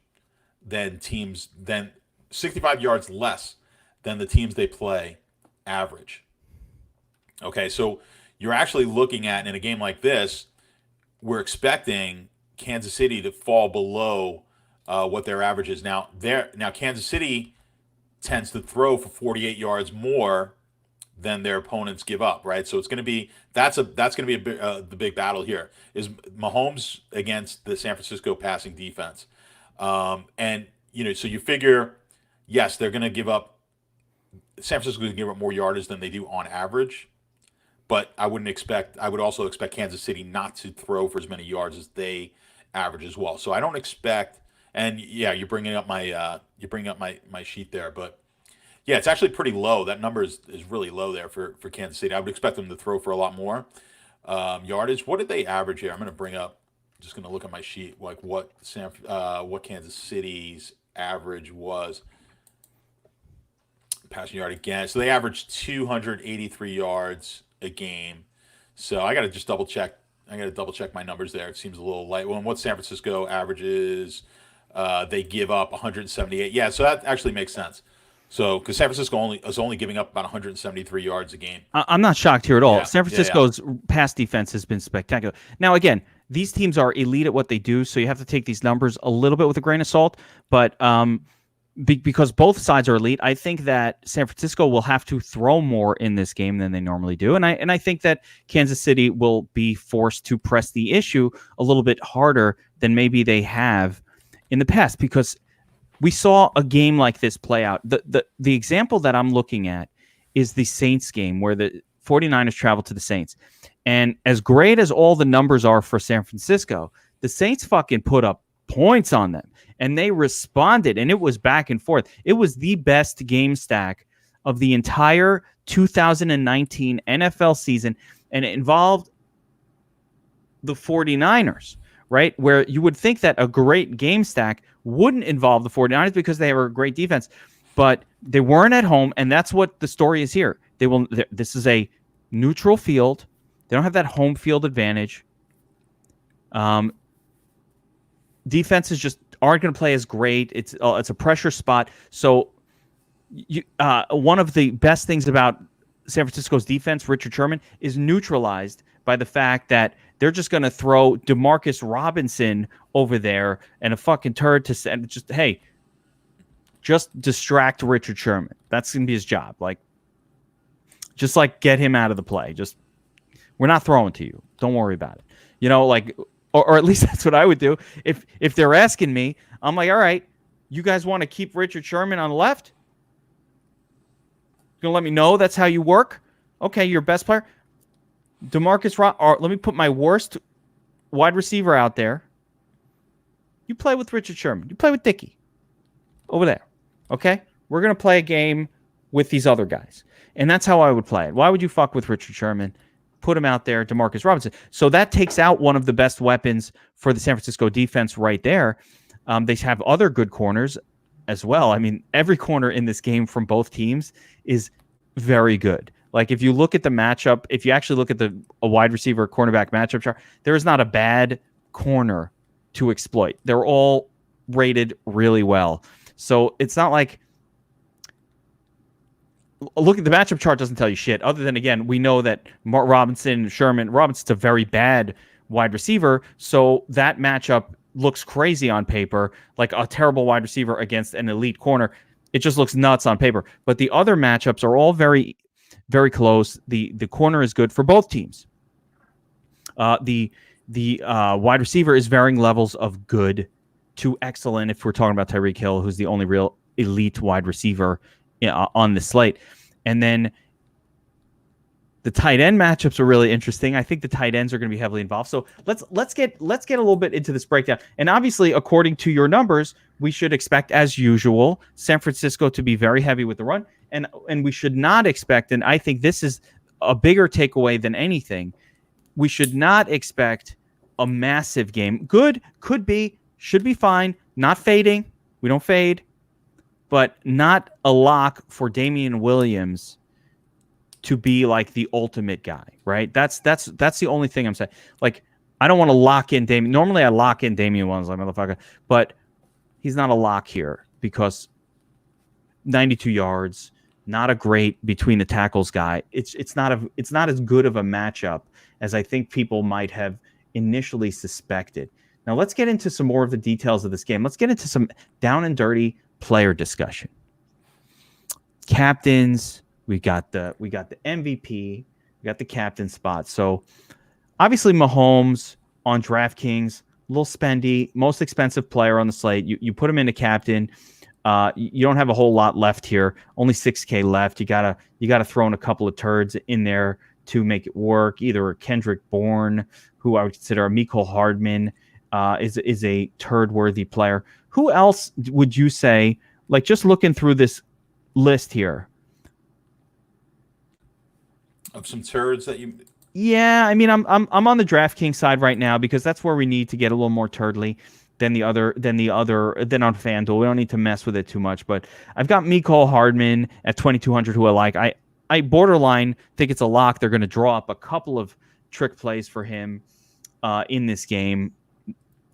than 65 yards less than the teams they play average. Okay, so you're actually looking at, in a game like this, we're expecting Kansas City to fall below what their average is. Now Kansas City tends to throw for 48 yards more than their opponents give up, right? So it's going to be the big battle here is Mahomes against the San Francisco passing defense, and so you figure, yes, they're going to give up. San Francisco is going to give up more yardage than they do on average. But I would also expect Kansas City not to throw for as many yards as they average as well. So I don't expect, and yeah, you're bringing up my sheet there, but yeah, it's actually pretty low. That number is really low there for Kansas City. I would expect them to throw for a lot more yardage. What did they average here? I'm going to look at my sheet, like what Kansas City's average was. Passing yard again. So they averaged 283 yards a game. So I got to just double check. My numbers there. It seems a little light. Well, what San Francisco averages, they give up 178. Yeah, so that actually makes sense. So because San Francisco is only giving up about 173 yards a game. I'm not shocked here at all. Yeah, San Francisco's pass defense has been spectacular. Now, again, these teams are elite at what they do, so you have to take these numbers a little bit with a grain of salt. But because both sides are elite, I think that San Francisco will have to throw more in this game than they normally do, and I think that Kansas City will be forced to press the issue a little bit harder than maybe they have in the past, because we saw a game like this play out. The example that I'm looking at is the Saints game where the 49ers traveled to the Saints, and as great as all the numbers are for San Francisco, the Saints fucking put up points on them. And they responded, and it was back and forth. It was the best game stack of the entire 2019 NFL season, and it involved the 49ers, right? Where you would think that a great game stack wouldn't involve the 49ers because they were a great defense, but they weren't at home, and that's what the story is here. This is a neutral field. They don't have that home field advantage. Defenses just aren't going to play as great. It's a pressure spot. So one of the best things about San Francisco's defense, Richard Sherman, is neutralized by the fact that they're just going to throw Demarcus Robinson over there and a fucking turd to send. Just distract Richard Sherman. That's going to be his job. Just get him out of the play. We're not throwing to you. Don't worry about it. Or at least that's what I would do. If they're asking me, I'm like, all right, you guys want to keep Richard Sherman on the left? You're going to let me know that's how you work? Okay, your best player. Let me put my worst wide receiver out there. You play with Richard Sherman. You play with Dickey over there. Okay? We're going to play a game with these other guys. And that's how I would play it. Why would you fuck with Richard Sherman? Put him out there, Demarcus Robinson. So that takes out one of the best weapons for the San Francisco defense right there. They have other good corners as well. I mean, every corner in this game from both teams is very good. If you look at the matchup, if you actually look at a wide receiver cornerback matchup chart, there is not a bad corner to exploit. They're all rated really well. So it's not like, look at the matchup chart doesn't tell you shit other than, again, we know that Robinson's a very bad wide receiver, so that matchup looks crazy on paper, like a terrible wide receiver against an elite corner. It just looks nuts on paper. But the other matchups are all very, very close. The corner is good for both teams. The wide receiver is varying levels of good to excellent if we're talking about Tyreek Hill, who's the only real elite wide receiver on the slate. And then the tight end matchups are really interesting. I think the tight ends are going to be heavily involved. So let's get a little bit into this breakdown. And obviously, according to your numbers, we should expect, as usual, San Francisco to be very heavy with the run. And we should not expect, and I think this is a bigger takeaway than anything, we should not expect a massive game. Good, could be, should be fine. Not fading. We don't fade. But not a lock for Damian Williams to be like the ultimate guy, right? That's the only thing I'm saying. Like, I don't want to lock in Damian. Normally, I lock in Damian Williams, like motherfucker, but he's not a lock here because 92 yards, not a great between the tackles guy. It's not as good of a matchup as I think people might have initially suspected. Now let's get into some more of the details of this game. Let's get into some down and dirty player discussion. Captains. We got the MVP. We got the captain spot. So obviously Mahomes on DraftKings, a little spendy, most expensive player on the slate. You put him into captain. You don't have a whole lot left here. Only $6K left. You gotta throw in a couple of turds in there to make it work. Either Kendrick Bourne, who I would consider a Mecole Hardman, is a turd worthy player. Who else would you say? Like, just looking through this list here. Of some turds that you... Yeah, I mean, I'm on the DraftKings side right now because that's where we need to get a little more turdly than on FanDuel. We don't need to mess with it too much. But I've got Mecole Hardman at 2,200, who I like. I borderline think it's a lock. They're going to draw up a couple of trick plays for him in this game.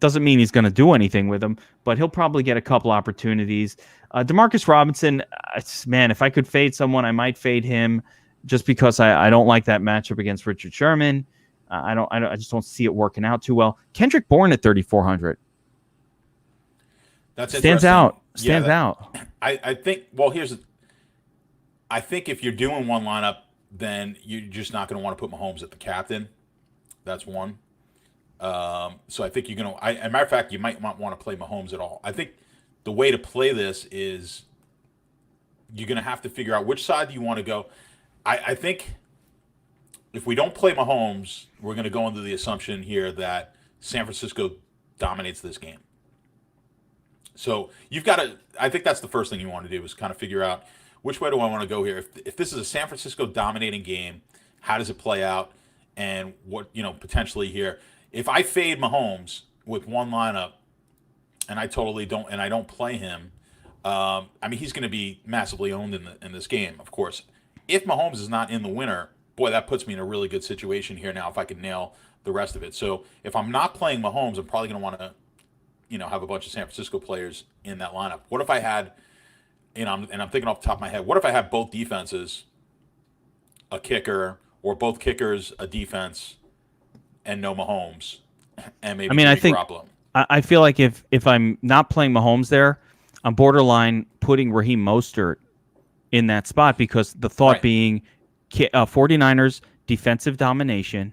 Doesn't mean he's going to do anything with them, but he'll probably get a couple opportunities. Demarcus Robinson, man, if I could fade someone, I might fade him. Just because I don't like that matchup against Richard Sherman. I just don't see it working out too well. Kendrick Bourne at 3,400. That's stands out. I think. Well, I think if you're doing one lineup, then you're just not going to want to put Mahomes at the captain. That's one. So I think you're going to. As a matter of fact, you might not want to play Mahomes at all. I think the way to play this is you're going to have to figure out which side do you want to go. I think if we don't play Mahomes, we're going to go into the assumption here that San Francisco dominates this game. So you've got to, I think that's the first thing you want to do is kind of figure out which way do I want to go here. If this is a San Francisco dominating game, how does it play out? And what, potentially here. If I fade Mahomes with one lineup and I don't play him, he's going to be massively owned in this game, of course. If Mahomes is not in the winner, boy, that puts me in a really good situation here now if I can nail the rest of it. So if I'm not playing Mahomes, I'm probably going to want to, have a bunch of San Francisco players in that lineup. What if I had, and I'm thinking off the top of my head, what if I had both defenses, a kicker, or both kickers, a defense, and no Mahomes, and maybe I think Garoppolo? I feel like if I'm not playing Mahomes there, I'm borderline putting Raheem Mostert in that spot because the thought being 49ers defensive domination,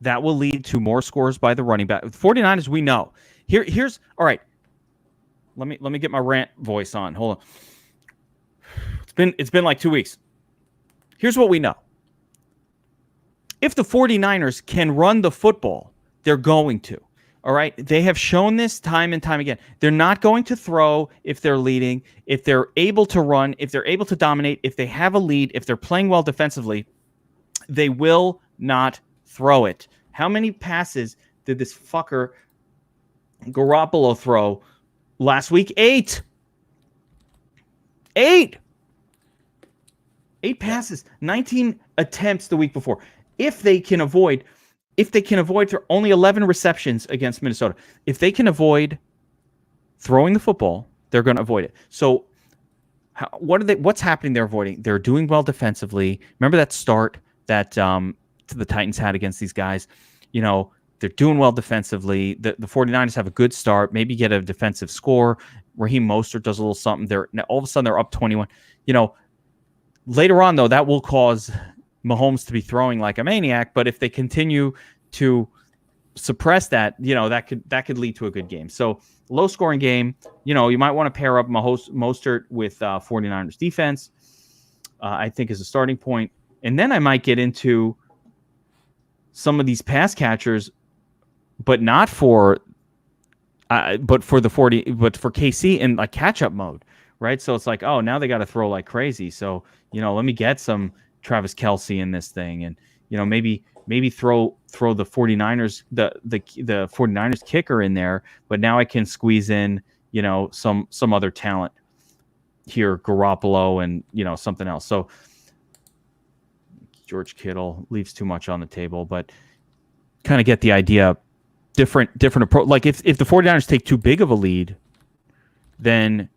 that will lead to more scores by the running back. 49ers, we know. Here's all right. Let me get my rant voice on. Hold on. It's been like 2 weeks. Here's what we know. If the 49ers can run the football, they're going to. All right. They have shown this time and time again. They're not going to throw if they're leading. If they're able to run, if they're able to dominate, if they have a lead, if they're playing well defensively, they will not throw it. How many passes did this fucker Garoppolo throw last week? 8. 8 passes, 19 attempts the week before. If they can avoid if they can avoid only 11 receptions against Minnesota, if they can avoid throwing the football, they're going to avoid it. So what's happening? They're avoiding. They're doing well defensively. Remember that start that the Titans had against these guys? They're doing well defensively. The 49ers have a good start, maybe get a defensive score. Raheem Mostert does a little something. All of a sudden they're up 21. Later on, though, that will cause Mahomes to be throwing like a maniac. But if they continue to suppress that, that could lead to a good game. So low scoring game. You might want to pair up Mostert with 49ers defense, I think, is a starting point. And then I might get into some of these pass catchers, but not for but for KC in like catch up mode, right? So it's like, oh, now they got to throw like crazy. So, let me get some Travis Kelce in this thing, and maybe throw the 49ers the 49ers kicker in there, but now I can squeeze in some other talent here, Garoppolo and something else. So George Kittle leaves too much on the table, but kind of get the idea. Different approach. Like if the 49ers take too big of a lead, then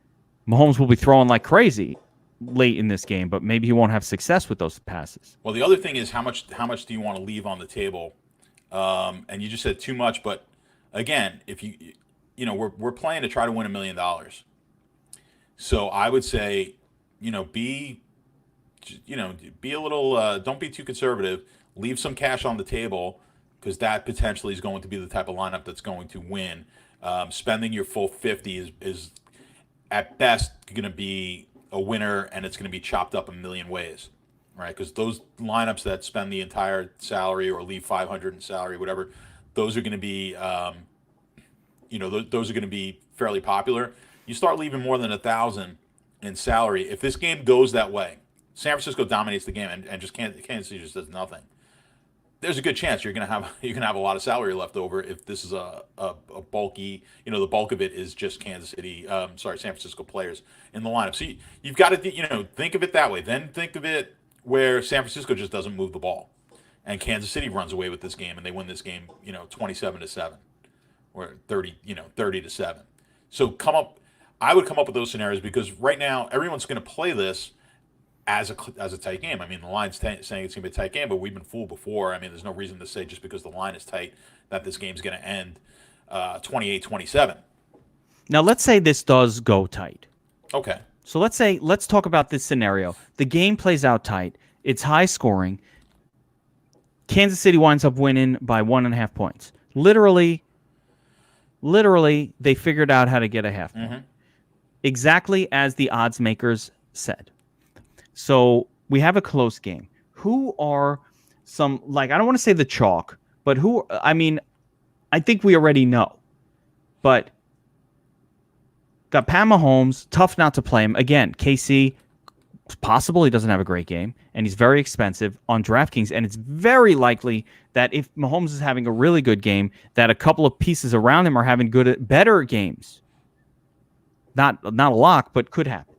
Mahomes will be throwing like crazy late in this game, but maybe he won't have success with those passes. Well, the other thing is how much do you want to leave on the table? And you just said too much, but again, if we're playing to try to win $1 million. So I would say, be a little, don't be too conservative. Leave some cash on the table, because that potentially is going to be the type of lineup that's going to win. Spending your full 50 is at best going to be a winner, and it's going to be chopped up a million ways, right? Because those lineups that spend the entire salary or leave 500 in salary, whatever, those are going to be, those are going to be fairly popular. You start leaving more than 1,000 in salary. If this game goes that way, San Francisco dominates the game and just Kansas City just does nothing, there's a good chance you're gonna have a lot of salary left over if this is a bulky, the bulk of it is just San Francisco players in the lineup. So you've got to think of it that way. Then think of it where San Francisco just doesn't move the ball, and Kansas City runs away with this game and they win this game 27-7 or 30-7. So I would come up with those scenarios, because right now everyone's going to play this as a tight game. I mean, the line's saying it's going to be a tight game, but we've been fooled before. I mean, there's no reason to say just because the line is tight that this game's going to end 28-27. Now, let's say this does go tight. Okay. So let's talk about this scenario. The game plays out tight. It's high scoring. Kansas City winds up winning by 1.5 points. Literally, they figured out how to get a half point. Mm-hmm. Exactly as the odds makers said. So we have a close game. Who are some, I don't want to say the chalk, but I think we already know. But got Pat Mahomes, tough not to play him. Again, KC, it's possible he doesn't have a great game, and he's very expensive on DraftKings, and it's very likely that if Mahomes is having a really good game, that a couple of pieces around him are having better games. Not a lock, but could happen.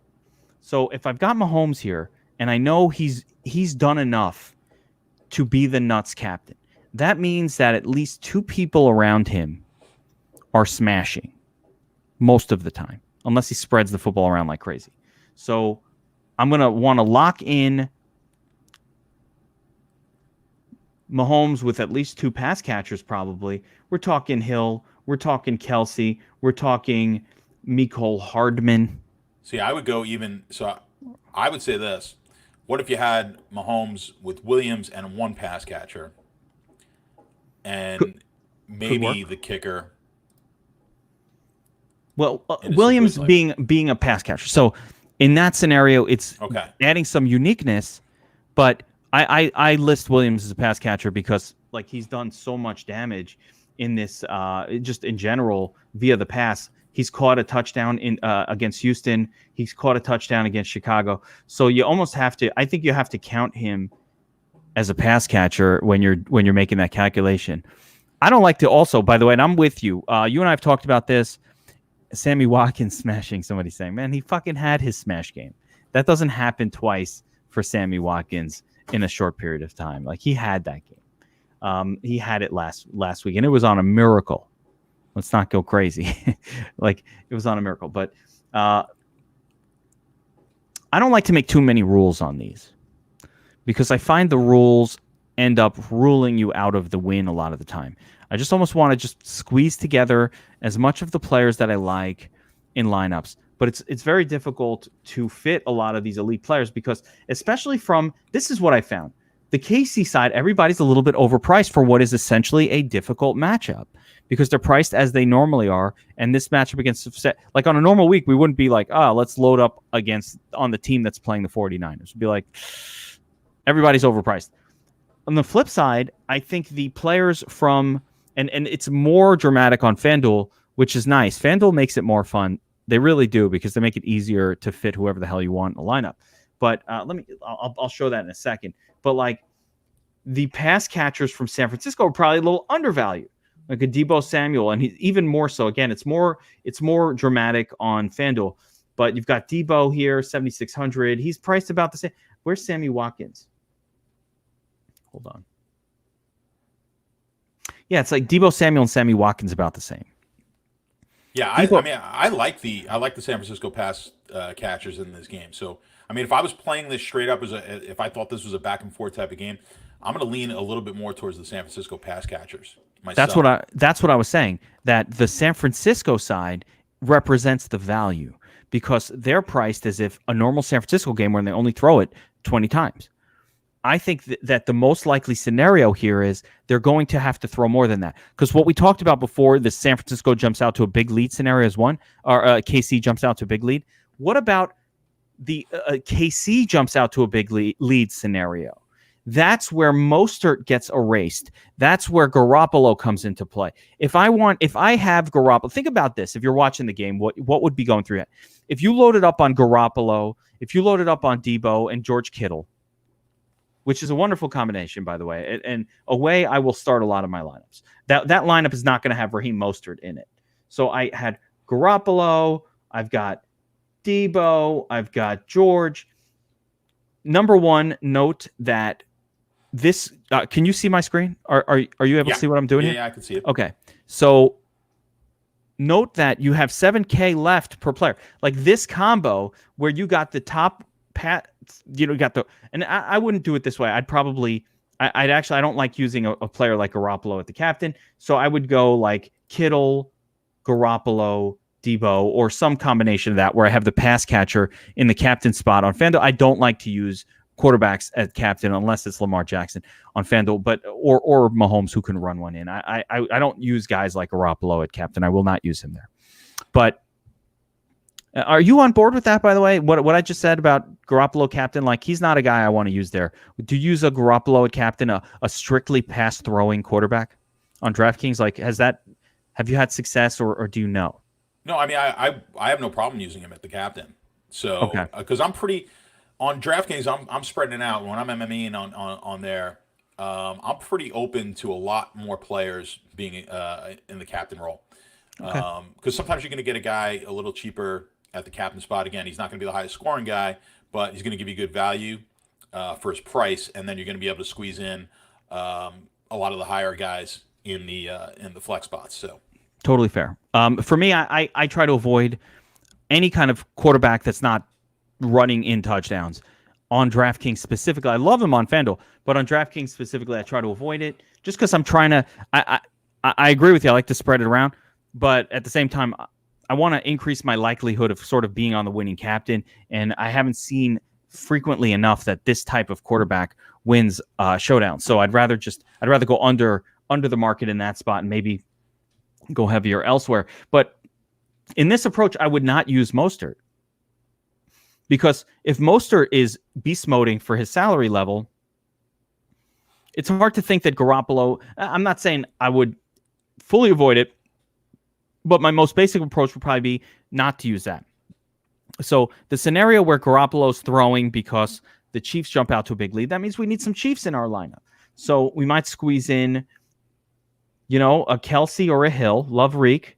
So if I've got Mahomes here, and I know he's done enough to be the nuts captain, that means that at least two people around him are smashing most of the time, unless he spreads the football around like crazy. So I'm going to want to lock in Mahomes with at least two pass catchers probably. We're talking Hill. We're talking Kelce. We're talking Mecole Hardman. See, I would go I would say this. What if you had Mahomes with Williams and one pass catcher, and maybe the kicker? Well, Williams being a pass catcher. So in that scenario, it's adding some uniqueness. But I list Williams as a pass catcher because he's done so much damage in this, just in general via the pass. He's caught a touchdown against Houston. He's caught a touchdown against Chicago. So you almost have to. I think you have to count him as a pass catcher when you're making that calculation. I don't like to also, by the way, and I'm with you. You and I have talked about this. Sammy Watkins smashing. Somebody saying, man, he fucking had his smash game. That doesn't happen twice for Sammy Watkins in a short period of time. He had that game. He had it last week, and it was on a miracle. Let's not go crazy. Like, it was on a miracle. But I don't like to make too many rules on these because I find the rules end up ruling you out of the win a lot of the time. I just almost want to just squeeze together as much of the players that I like in lineups. But it's very difficult to fit a lot of these elite players because, especially from, this is what I found. The KC side, everybody's a little bit overpriced for what is essentially a difficult matchup because they're priced as they normally are. And this matchup against, like on a normal week, we wouldn't be like, let's load up on the team that's playing the 49ers. We'd be like, everybody's overpriced. On the flip side, I think the players from, and it's more dramatic on FanDuel, which is nice. FanDuel makes it more fun. They really do because they make it easier to fit whoever the hell you want in the lineup. But I'll show that in a second. But like the pass catchers from San Francisco are probably a little undervalued, like a Deebo Samuel, and he's even more so. Again, it's more dramatic on FanDuel. But you've got Deebo here, 7,600. He's priced about the same. Where's Sammy Watkins? Hold on. Yeah, it's like Deebo Samuel and Sammy Watkins about the same. Yeah, I like the San Francisco pass catchers in this game. So I mean, if I was playing this straight up if I thought this was a back and forth type of game, I'm going to lean a little bit more towards the San Francisco pass catchers myself. That's what I was saying. That the San Francisco side represents the value because they're priced as if a normal San Francisco game where they only throw it 20 times. I think that the most likely scenario here is they're going to have to throw more than that. Because what we talked about before, the San Francisco jumps out to a big lead scenario is one, or KC jumps out to a big lead. What about the KC jumps out to a big lead scenario? That's where Mostert gets erased. That's where Garoppolo comes into play. If I have Garoppolo, think about this. If you're watching the game, what would be going through it? If you loaded up on Garoppolo, if you loaded up on Deebo and George Kittle, which is a wonderful combination, by the way. And away, I will start a lot of my lineups. That lineup is not going to have Raheem Mostert in it. So I had Garoppolo, I've got Deebo, I've got George. Number one, note that this. Can you see my screen? Are you able to see what I'm doing here? Yeah, I can see it. Okay, so note that you have 7K left per player. Like this combo where you got the top and I wouldn't do it this way. I'd actually, I don't like using a player like Garoppolo at the captain. So I would go like Kittle, Garoppolo, Deebo, or some combination of that where I have the pass catcher in the captain spot on FanDuel. I don't like to use quarterbacks at captain unless it's Lamar Jackson on FanDuel, or Mahomes who can run one in. I don't use guys like Garoppolo at captain. I will not use him there. But are you on board with that, by the way? What I just said about Garoppolo captain, like he's not a guy I want to use there. Do you use a Garoppolo at captain, a strictly pass throwing quarterback on DraftKings? Like, have you had success or do you know? No, I mean, I have no problem using him at the captain. So, because I'm pretty, on DraftKings, I'm spreading it out. When I'm MMEing on there, I'm pretty open to a lot more players being in the captain role. Because sometimes you're going to get a guy a little cheaper at the captain spot. Again, he's not going to be the highest scoring guy, but he's going to give you good value for his price, and then you're going to be able to squeeze in a lot of the higher guys in the flex spots. So totally fair. For me, I try to avoid any kind of quarterback that's not running in touchdowns on DraftKings specifically. I love him on FanDuel, but on DraftKings specifically, I try to avoid it just because I'm trying to. I agree with you. I like to spread it around, but at the same time, I want to increase my likelihood of sort of being on the winning captain, and I haven't seen frequently enough that this type of quarterback wins Showdown. So I'd rather go under the market in that spot and maybe go heavier elsewhere. But in this approach, I would not use Mostert because if Mostert is beast moding for his salary level, it's hard to think that Garoppolo. I'm not saying I would fully avoid it, but my most basic approach would probably be not to use that. So the scenario where Garoppolo's throwing because the Chiefs jump out to a big lead, that means we need some Chiefs in our lineup. So we might squeeze in, a Kelsey or a Hill. Love Reek.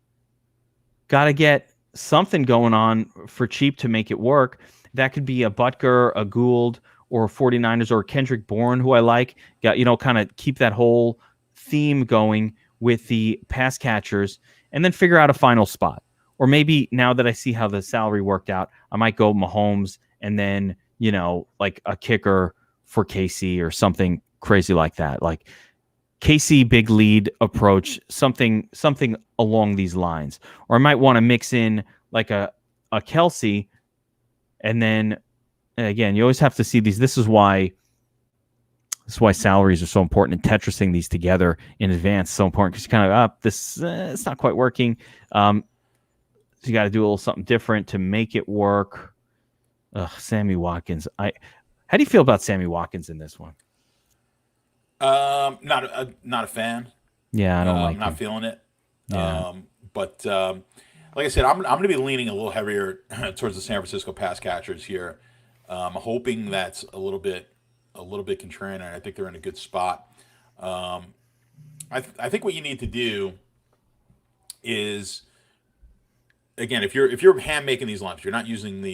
Got to get something going on for cheap to make it work. That could be a Butker, a Gould, or 49ers, or Kendrick Bourne, who I like. Got, kind of keep that whole theme going with the pass catchers and then figure out a final spot. Or maybe now that I see how the salary worked out, I might go Mahomes and then, like a kicker for KC or something crazy like that. Like KC big lead approach, something along these lines. Or I might want to mix in like a Kelsey, and then again, you always have to see these. This is why salaries are so important, and Tetrising these together in advance is so important, because you kind of it's not quite working. So you got to do a little something different to make it work. Sammy Watkins. How do you feel about Sammy Watkins in this one? Not a fan. Yeah, I don't like. I'm not him. feeling it. Yeah. But like I said, I'm going to be leaning a little heavier towards the San Francisco pass catchers here. I'm hoping that's a little bit contrarian, and I think they're in a good spot. I think what you need to do is, again, if you're hand making these lineups, you're not using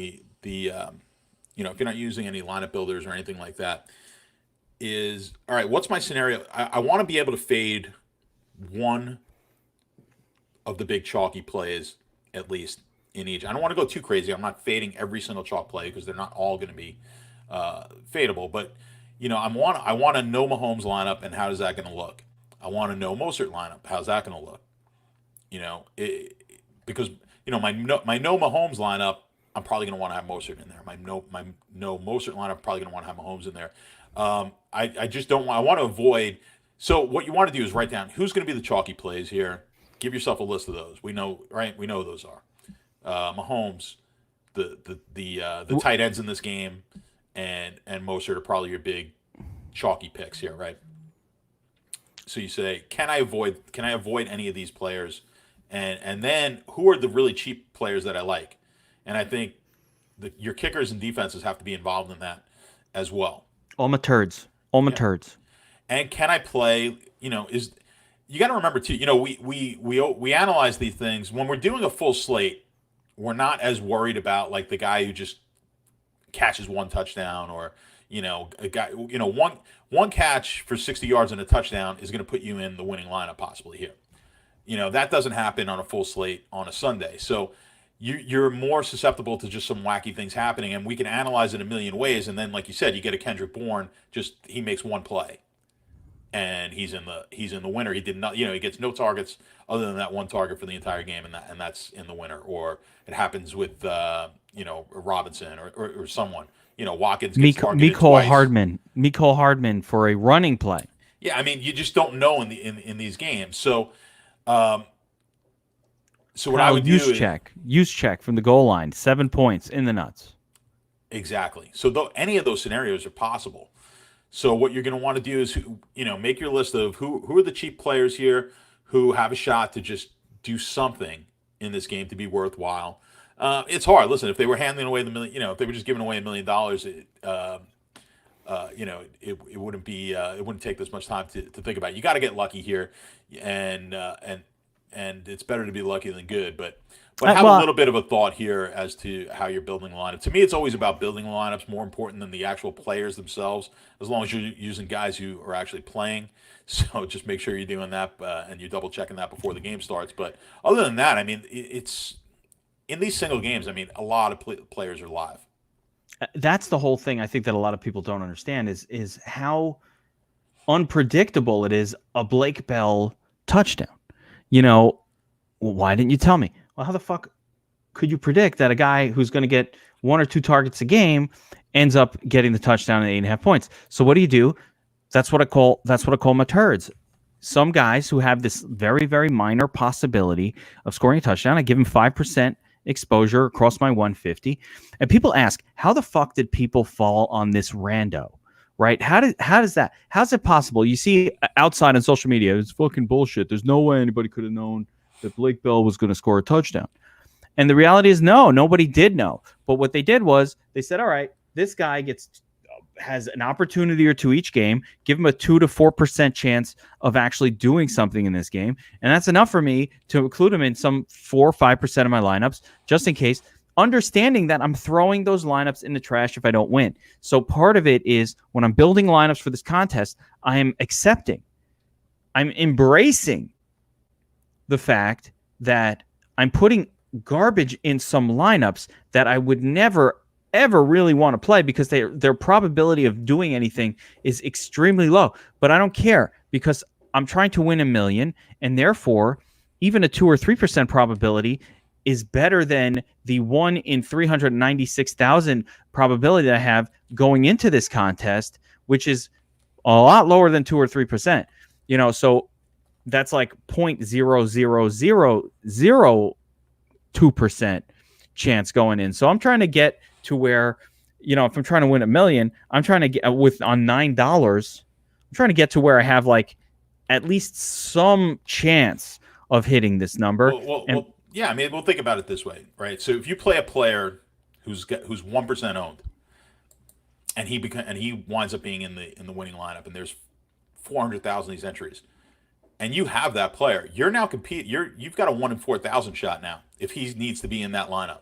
if you're not using any lineup builders or anything like that, is, all right, what's my scenario? I want to be able to fade one of the big chalky plays at least in each. I don't want to go too crazy. I'm not fading every single chalk play because they're not all going to be fadeable. But I want to know Mahomes lineup, and how is that going to look? I want to know Mostert lineup. How's that going to look? Because my no Mahomes lineup, I'm probably going to want to have Mostert in there. My no Mostert lineup, I'm probably going to want to have Mahomes in there. I just don't want. I want to avoid. So what you want to do is write down who's going to be the chalky plays here. Give yourself a list of those. We know, right? We know who those are. Mahomes, the tight ends in this game, and Mostert are probably your big chalky picks here, right? So you say, can I avoid any of these players? And then who are the really cheap players that I like? And I think your kickers and defenses have to be involved in that as well. All my turds. Turds. And can I play? You got to remember too. We analyze these things when we're doing a full slate. We're not as worried about like the guy who just catches one touchdown, or a guy. One catch for 60 yards and a touchdown is going to put you in the winning lineup possibly here. That doesn't happen on a full slate on a Sunday. So you're more susceptible to just some wacky things happening, and we can analyze it a million ways. And then, like you said, you get a Kendrick Bourne, just he makes one play, and he's in the winner. He did not, he gets no targets other than that one target for the entire game, and that's in the winner. Or it happens with Robinson or someone. Watkins gets targeted twice. Mecole Hardman for a running play. Yeah, I mean, you just don't know in these games. So what I would do is use check from the goal line, 7 points in the nuts. Exactly. So any of those scenarios are possible. So what you're going to want to do is, make your list of who are the cheap players here who have a shot to just do something in this game to be worthwhile. It's hard. Listen, if they were handing away the million, if they were just giving away $1 million, it wouldn't be, it wouldn't take this much time to think about. You got to get lucky here, and it's better to be lucky than good. But have a little bit of a thought here as to how you're building the lineup. To me, it's always about building the lineups, more important than the actual players themselves, as long as you're using guys who are actually playing. So just make sure you're doing that and you're double checking that before the game starts. But other than that, I mean, it's in these single games, I mean, a lot of players are live. That's the whole thing I think that a lot of people don't understand is how unpredictable it is, a Blake Bell touchdown. Why didn't you tell me? Well, how the fuck could you predict that a guy who's going to get 1 or 2 targets a game ends up getting the touchdown at 8.5 points? So what do? That's what I call my turds. Some guys who have this very, very minor possibility of scoring a touchdown, I give them 5% exposure across my 150. And people ask, how the fuck did people fall on this rando? Right? How's it possible? You see outside on social media, it's fucking bullshit. There's no way anybody could have known that Blake Bell was going to score a touchdown. And the reality is, no, nobody did know. But what they did was they said, all right, this guy has an opportunity or two each game. Give him a 2 to 4% chance of actually doing something in this game. And that's enough for me to include him in some 4 or 5% of my lineups, just in case, understanding that I'm throwing those lineups in the trash if I don't win. So part of it is when I'm building lineups for this contest, I am accepting I'm embracing the fact that I'm putting garbage in some lineups that I would never ever really want to play because their probability of doing anything is extremely low. But I don't care because I'm trying to win $1 million, and therefore even a 2 or 3% probability is better than the 1 in 396,000 probability that I have going into this contest, which is a lot lower than 2 or 3%. So that's like 0.00002% chance going in. So I'm trying to get to where, if I'm trying to win $1 million, I'm trying to get on $9. I'm trying to get to where I have like at least some chance of hitting this number. Well, yeah. I mean, we'll think about it this way, right? So if you play a player who's 1% owned, and he winds up being in the winning lineup, and there's 400,000 of these entries, and you have that player, you're now you've got a 1 in 4,000 shot now if he needs to be in that lineup.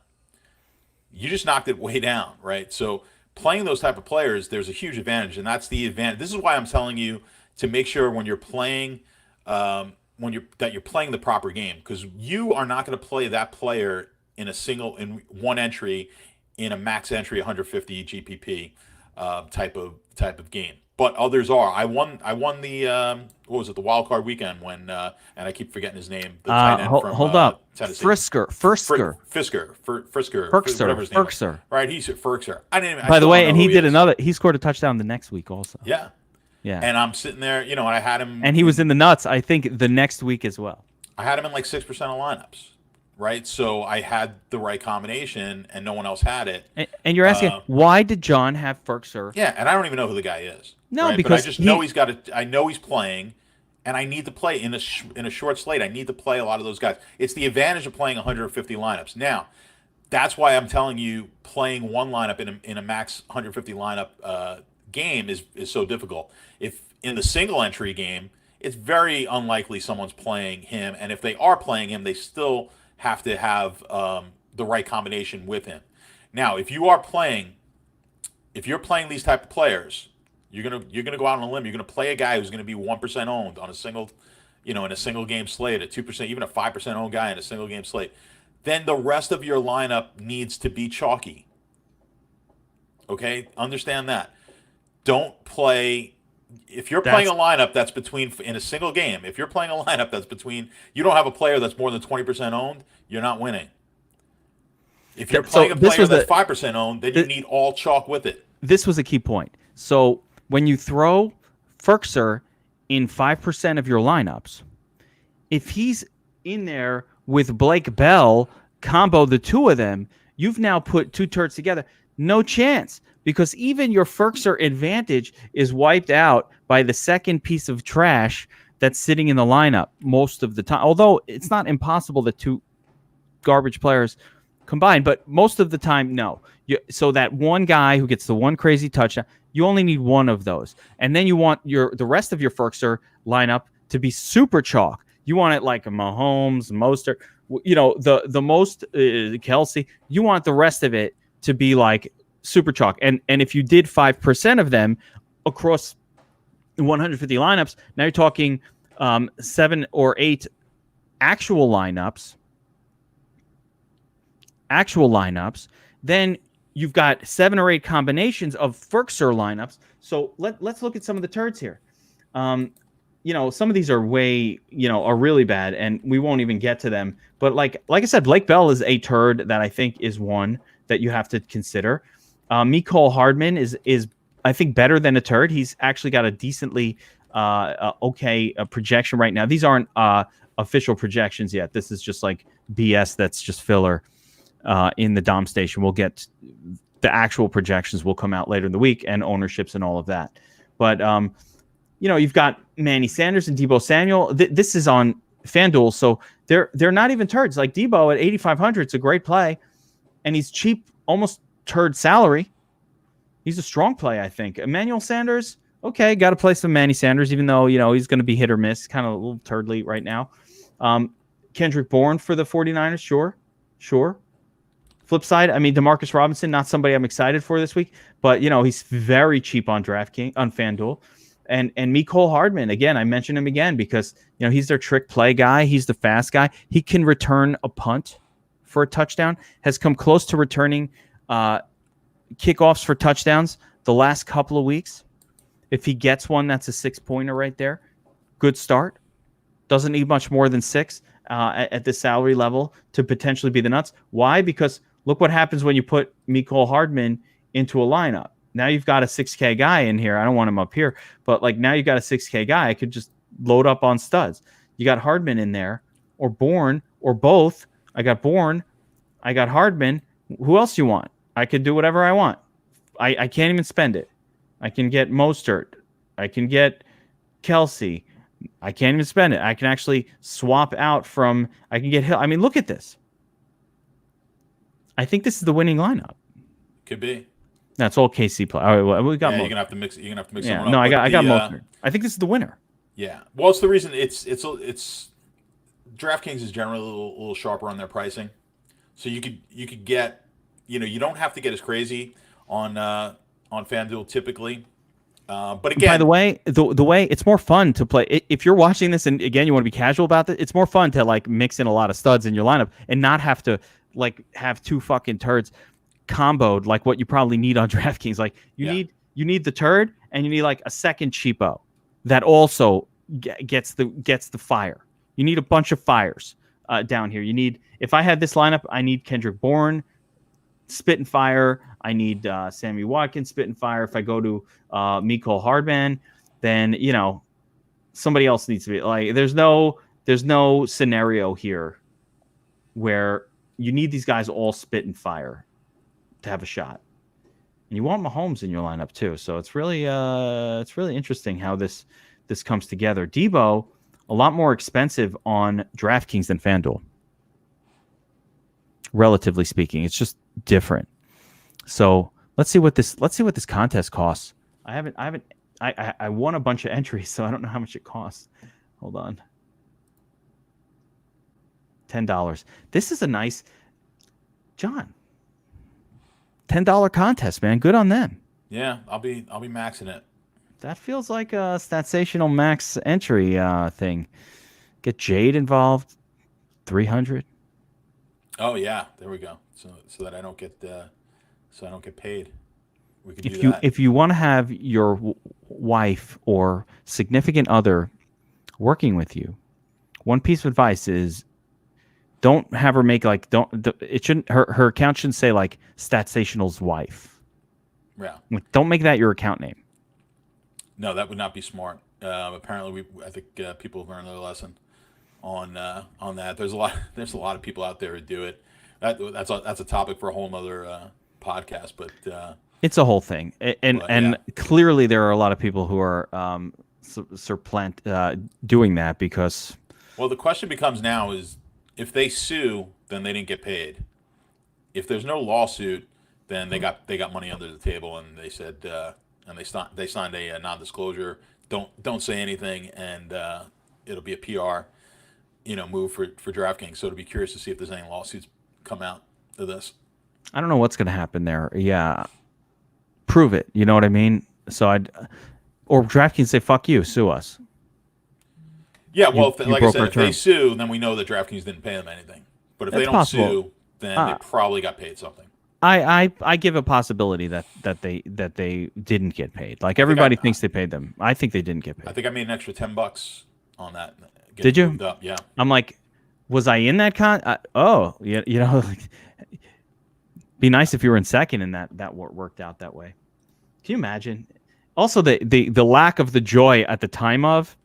You just knocked it way down, right? So playing those type of players, there's a huge advantage, and that's the advantage. This is why I'm telling you to make sure when you're playing, that you're playing the proper game, because you are not going to play that player in one entry in a max entry 150 GPP type of game. But others are. I won the what was it, the wild card weekend when and I keep forgetting his name. The tight end from hold up, Tennessee. Frisker, whatever his name is. Right, he's Ferkser. I didn't even. By the way, and he scored a touchdown the next week also. Yeah. And I'm sitting there, and I had him, and he was in the nuts. I think the next week as well. I had him in like 6% of lineups. Right, so I had the right combination, and no one else had it. And you're asking, why did John have Ferkser? Yeah, and I don't even know who the guy is. No, right? because but I just know he's got I know he's playing, and I need to play in a short slate. I need to play a lot of those guys. It's the advantage of playing 150 lineups. Now, that's why I'm telling you, playing one lineup in a max 150 lineup game is so difficult. If in the single entry game, it's very unlikely someone's playing him, and if they are playing him, they still have to have the right combination with him. Now, if you're playing these type of players, you're gonna go out on a limb. You're gonna play a guy who's gonna be 1% owned on a single, in a single game slate, a 2%, even a 5% owned guy in a single game slate. Then the rest of your lineup needs to be chalky. Okay, understand that. Don't play. If you're playing a lineup that's in a single game, if you're playing a lineup that's you don't have a player that's more than 20% owned, you're not winning. If you're playing a player that's 5% owned, then you need all chalk with it. This was a key point. So when you throw Ferkser in 5% of your lineups, if he's in there with Blake Bell, combo the two of them, you've now put two turds together. No chance. Because even your Ferkser advantage is wiped out by the second piece of trash that's sitting in the lineup most of the time. Although it's not impossible that two garbage players combine, but most of the time, no. So that one guy who gets the one crazy touchdown, you only need one of those. And then you want the rest of your Ferkser lineup to be super chalk. You want it like a Mahomes, Mostert, the most Kelsey. You want the rest of it to be like super chalk. And if you did 5% of them across 150 lineups, now you're talking 7 or 8 actual lineups, then you've got 7 or 8 combinations of Ferkser lineups. So let's look at some of the turds here. Some of these are are really bad, and we won't even get to them. But like I said, Blake Bell is a turd that I think is one that you have to consider. Mecole Hardman is I think better than a turd. He's actually got a decently okay projection right now. These aren't official projections yet. This is just like BS. That's just filler in the Dom station. We'll get the actual projections will come out later in the week, and ownerships and all of that. But you've got Manny Sanders and Deebo Samuel. This is on FanDuel, so they're not even turds. Like Deebo at 8,500, it's a great play, and he's cheap, almost turd salary. He's a strong play, I think. Emmanuel Sanders, okay, got to play some Manny Sanders, even though he's going to be hit or miss, kind of a little turdly right now. Kendrick Bourne for the 49ers, sure. Flip side, I mean, Demarcus Robinson, not somebody I'm excited for this week, but he's very cheap on DraftKings, on FanDuel. and Mecole Hardman, again, I mention him again because he's their trick play guy. He's the fast guy. He can return a punt for a touchdown. Has come close to returning kickoffs for touchdowns the last couple of weeks. If he gets one, that's a 6-pointer right there. Good start. Doesn't need much more than 6 at this salary level to potentially be the nuts. Why? Because look what happens when you put Mecole Hardman into a lineup. Now you've got a 6K guy in here. I don't want him up here, but now you've got a 6K guy. I could just load up on studs. You got Hardman in there, or Bourne, or both. I got Bourne. I got Hardman. Who else you want? I could do whatever I want. I can't even spend it. I can get Mostert. I can get Kelsey. I can't even spend it. I can actually swap out from. I can get Hill. I mean, look at this. I think this is the winning lineup. Could be. That's all KC play. All right, well, we got. Yeah, you're gonna have to mix. You're gonna have to mix. Yeah, someone no, up. I got Mostert. I think this is the winner. Yeah, well, it's the reason. It's DraftKings is generally a little sharper on their pricing, so you could get. You don't have to get as crazy on FanDuel typically. But again, by the way, the way it's more fun to play. If you're watching this and again you want to be casual about it, it's more fun to mix in a lot of studs in your lineup and not have to have 2 fucking turds comboed like what you probably need on DraftKings. You need the turd and you need a second cheapo that also gets the fire. You need a bunch of fires down here. You need, if I had this lineup, I need Kendrick Bourne, spit and fire. I need Sammy Watkins, spit and fire. If I go to Mecole Hardman, then somebody else needs to be there's no scenario here where you need these guys all spit and fire to have a shot. And you want Mahomes in your lineup too. So it's really interesting how this comes together. Debo, a lot more expensive on DraftKings than FanDuel. Relatively speaking, it's just different. So let's see what this contest costs. I won a bunch of entries, so I don't know how much it costs. Hold on. $10. This is a nice John. $10 contest, man. Good on them. Yeah, I'll be maxing it. That feels like a Statsational max entry thing. Get Jade involved. 300. Oh yeah, there we go. So that I don't get paid. We could do that. If you want to have your wife or significant other working with you, one piece of advice is don't have her make it shouldn't her account shouldn't say Statsational's wife. Yeah. Don't make that your account name. No, that would not be smart. Apparently, I think people have learned their lesson on that. There's a lot of people out there who do it. That's a topic for a whole other podcast, but it's a whole thing. And clearly there are a lot of people who are doing that because. Well, the question becomes now is if they sue, then they didn't get paid. If there's no lawsuit, then they got money under the table, and they said and they signed a non-disclosure. Don't say anything, and it'll be a PR, move for DraftKings. So to be curious to see if there's any lawsuits come out of this. I don't know what's going to happen there. Yeah, prove it. You know what I mean? So or DraftKings say fuck you, sue us. Yeah, well, like I said, if they sue, then we know that DraftKings didn't pay them anything. But if they don't sue, then they probably got paid something. I give a possibility that they didn't get paid. Everybody thinks they paid them. I think they didn't get paid. I think I made an extra $10 on that. Did you? Yeah. I'm like, was I in that be nice if you were in second and that worked out that way. Can you imagine? Also, the lack of the joy at the time of.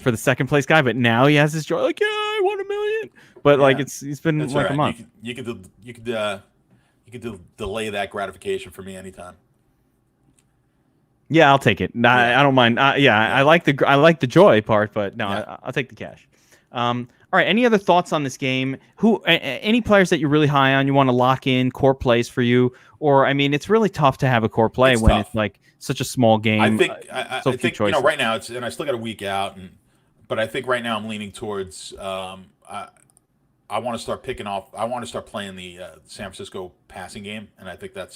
For the second place guy, but now he has his joy. Yeah, I won $1 million. But he's been a month. You could delay that gratification for me anytime. Yeah, I'll take it. I don't mind. I like the joy part, but no, yeah. I'll take the cash. All right. Any other thoughts on this game? Any players that you're really high on? You want to lock in core plays for you, or it's really tough to have a core play when it's such a small game. I think right now and I still got a week out, but I think right now I'm leaning towards I want to start picking off. I want to start playing the San Francisco passing game, and I think I'm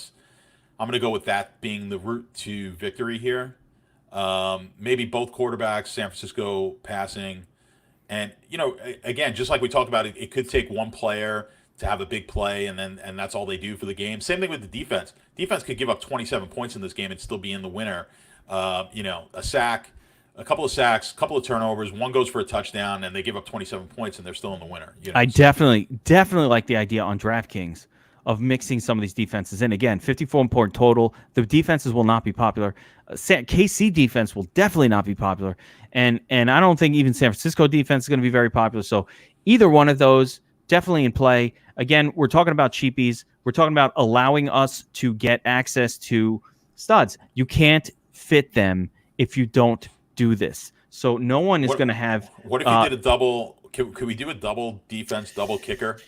going to go with that being the route to victory here. Maybe both quarterbacks, San Francisco passing. And again, just like we talked about, it could take one player to have a big play, and that's all they do for the game. Same thing with the defense. Defense could give up 27 points in this game and still be in the winner. A sack, a couple of sacks, a couple of turnovers, one goes for a touchdown, and they give up 27 points, and they're still in the winner. I definitely like the idea on DraftKings of mixing some of these defenses in. Again, 54-point total. The defenses will not be popular. KC defense will definitely not be popular. And I don't think even San Francisco defense is going to be very popular. So either one of those, definitely in play. Again, we're talking about cheapies. We're talking about allowing us to get access to studs. You can't fit them if you don't do this. So no one is going to have... What if you did a double... Could we do a double defense, double kicker?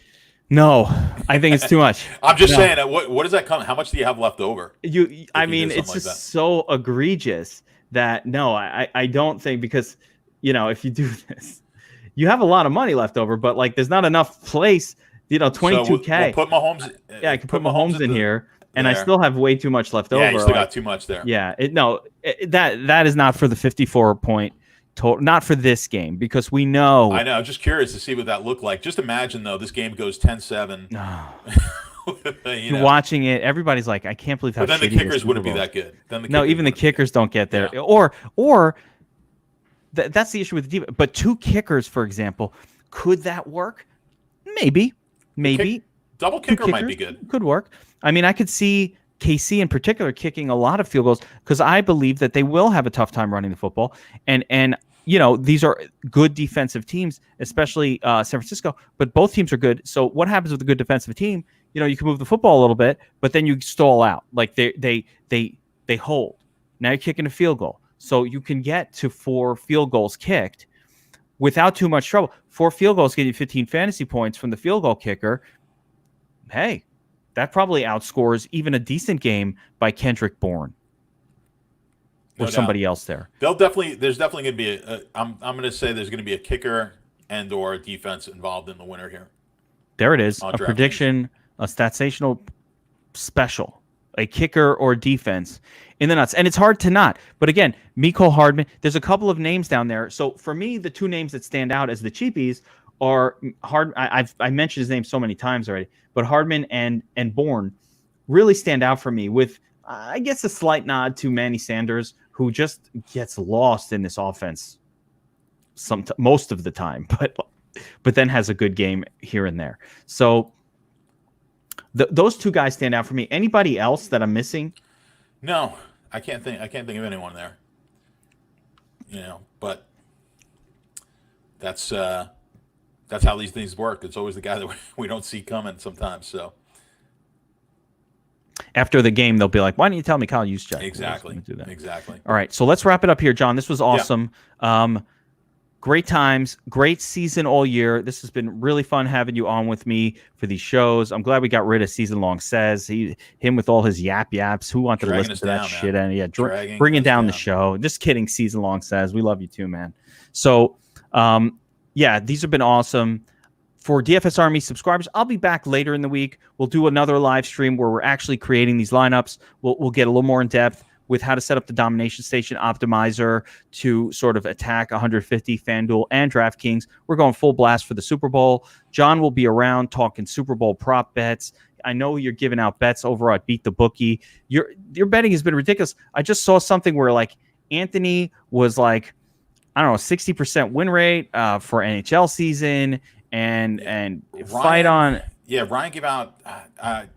No, I think it's too much. I'm just saying, what does that come? How much do you have left over? It's just so egregious that I don't think, because if you do this, you have a lot of money left over, but like there's not enough place. 22K. We'll put Mahomes. I can put Mahomes in here, and I still have way too much left over. Yeah, you still got too much there. Yeah, that is not for the 54-point. Not for this game, because we know. I know. I'm just curious to see what that looked like. Just imagine, though, this game goes 10-7. You're watching it. Everybody's like, I can't believe how. But then the kickers wouldn't be that good. Even the kickers don't get there. Yeah. Or that's the issue with the defense. But two kickers, for example, could that work? Maybe. Double kicker might be good. Could work. I mean, I could see KC in particular kicking a lot of field goals, because I believe that they will have a tough time running the football. And these are good defensive teams, especially San Francisco, but both teams are good. So what happens with a good defensive team? You can move the football a little bit, but then you stall out. Like they hold. Now you're kicking a field goal. So you can get to 4 field goals kicked without too much trouble. 4 field goals get you 15 fantasy points from the field goal kicker. Hey, that probably outscores even a decent game by Kendrick Bourne or somebody else there. There's definitely going to be I'm going to say there's going to be a kicker and or a defense involved in the winner here. There it is. A prediction, a Statsational special, a kicker or defense in the nuts. And it's hard to not. But again, Mecole Hardman, there's a couple of names down there. So for me, the 2 names that stand out as the cheapies are I mentioned his name so many times already, but Hardman and Bourne really stand out for me, with I guess a slight nod to Manny Sanders, who just gets lost in this offense most of the time, but then has a good game here and there. So those 2 guys stand out for me. Anybody else that I'm missing? No, I can't think of anyone there. But that's how these things work. It's always the guy that we don't see coming sometimes. So after the game, they'll be like, "Why didn't you tell me Kyle Juszczyk?" Exactly. Do that. Exactly. All right, so let's wrap it up here, John. This was awesome. Yeah. Great times, great season all year. This has been really fun having you on with me for these shows. I'm glad we got rid of Season Long Says. Him with all his yaps. Who wanted to listen to that shit? And bringing down the show. Just kidding, Season Long Says. We love you too, man. So, these have been awesome. For DFS Army subscribers, I'll be back later in the week. We'll do another live stream where we're actually creating these lineups. We'll get a little more in depth with how to set up the Domination Station optimizer to sort of attack 150, FanDuel, and DraftKings. We're going full blast for the Super Bowl. John will be around talking Super Bowl prop bets. I know you're giving out bets over at Beat the Bookie. Your betting has been ridiculous. I just saw something where like Anthony was like, I don't know, 60% win rate for NHL season, and Ryan, fight on. Yeah, Ryan gave out. I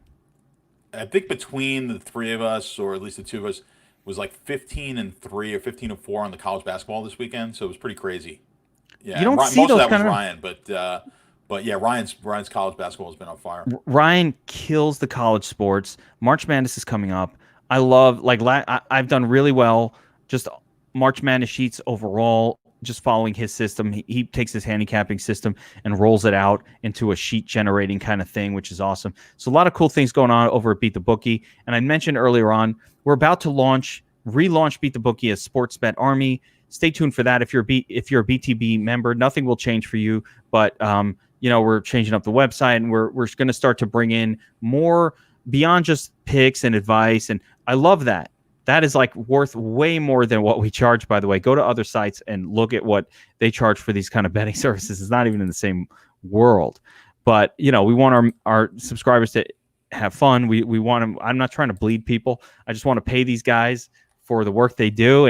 think between the 3 of us, or at least the 2 of us, was like 15-3 or 15-4 on the college basketball this weekend. So it was pretty crazy. Yeah, you don't see most those of that kind was of... Ryan, but yeah, Ryan's college basketball has been on fire. Ryan kills the college sports. March Madness is coming up. I love I've done really well. Just March Madness sheets overall. Just following his system. He takes his handicapping system and rolls it out into a sheet generating kind of thing, which is awesome. So a lot of cool things going on over at Beat the Bookie. And I mentioned earlier on, we're about to relaunch Beat the Bookie as Sports Bet Army. Stay tuned for that. If you're a BTB member, nothing will change for you, but we're changing up the website, and we're going to start to bring in more beyond just picks and advice. And I love that. That is like worth way more than what we charge, by the way. Go to other sites and look at what they charge for these kind of betting services. It's not even in the same world. But, we want our subscribers to have fun. We want them. I'm not trying to bleed people. I just want to pay these guys for the work they do.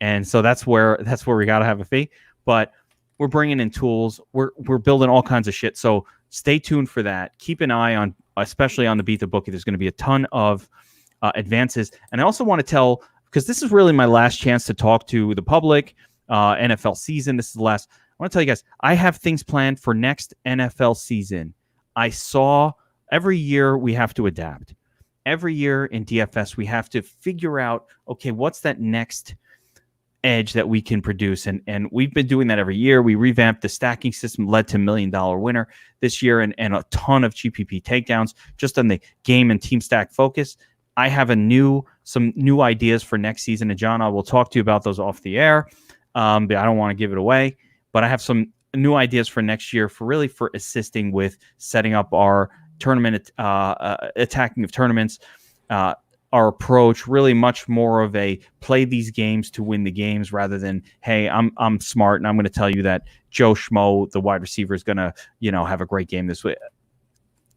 And so that's where we got to have a fee. But we're bringing in tools. We're building all kinds of shit. So stay tuned for that. Keep an eye on, especially on the Beat the Bookie. There's going to be a ton of advances. And I also want to tell, because this is really my last chance to talk to the public, NFL season. This is the last. I want to tell you guys, I have things planned for next NFL season. I saw every year we have to adapt. Every year in DFS, we have to figure out, okay, what's that next edge that we can produce? And we've been doing that every year. We revamped the stacking system, led to $1 million winner this year, and a ton of GPP takedowns just on the game and team stack focus. I have some new ideas for next season, and John, I will talk to you about those off the air. But I don't want to give it away. But I have some new ideas for next year for assisting with setting up our tournament, attacking of tournaments, our approach, really much more of a play these games to win the games rather than, hey, I'm smart and I'm going to tell you that Joe Schmo, the wide receiver, is going to, have a great game this week.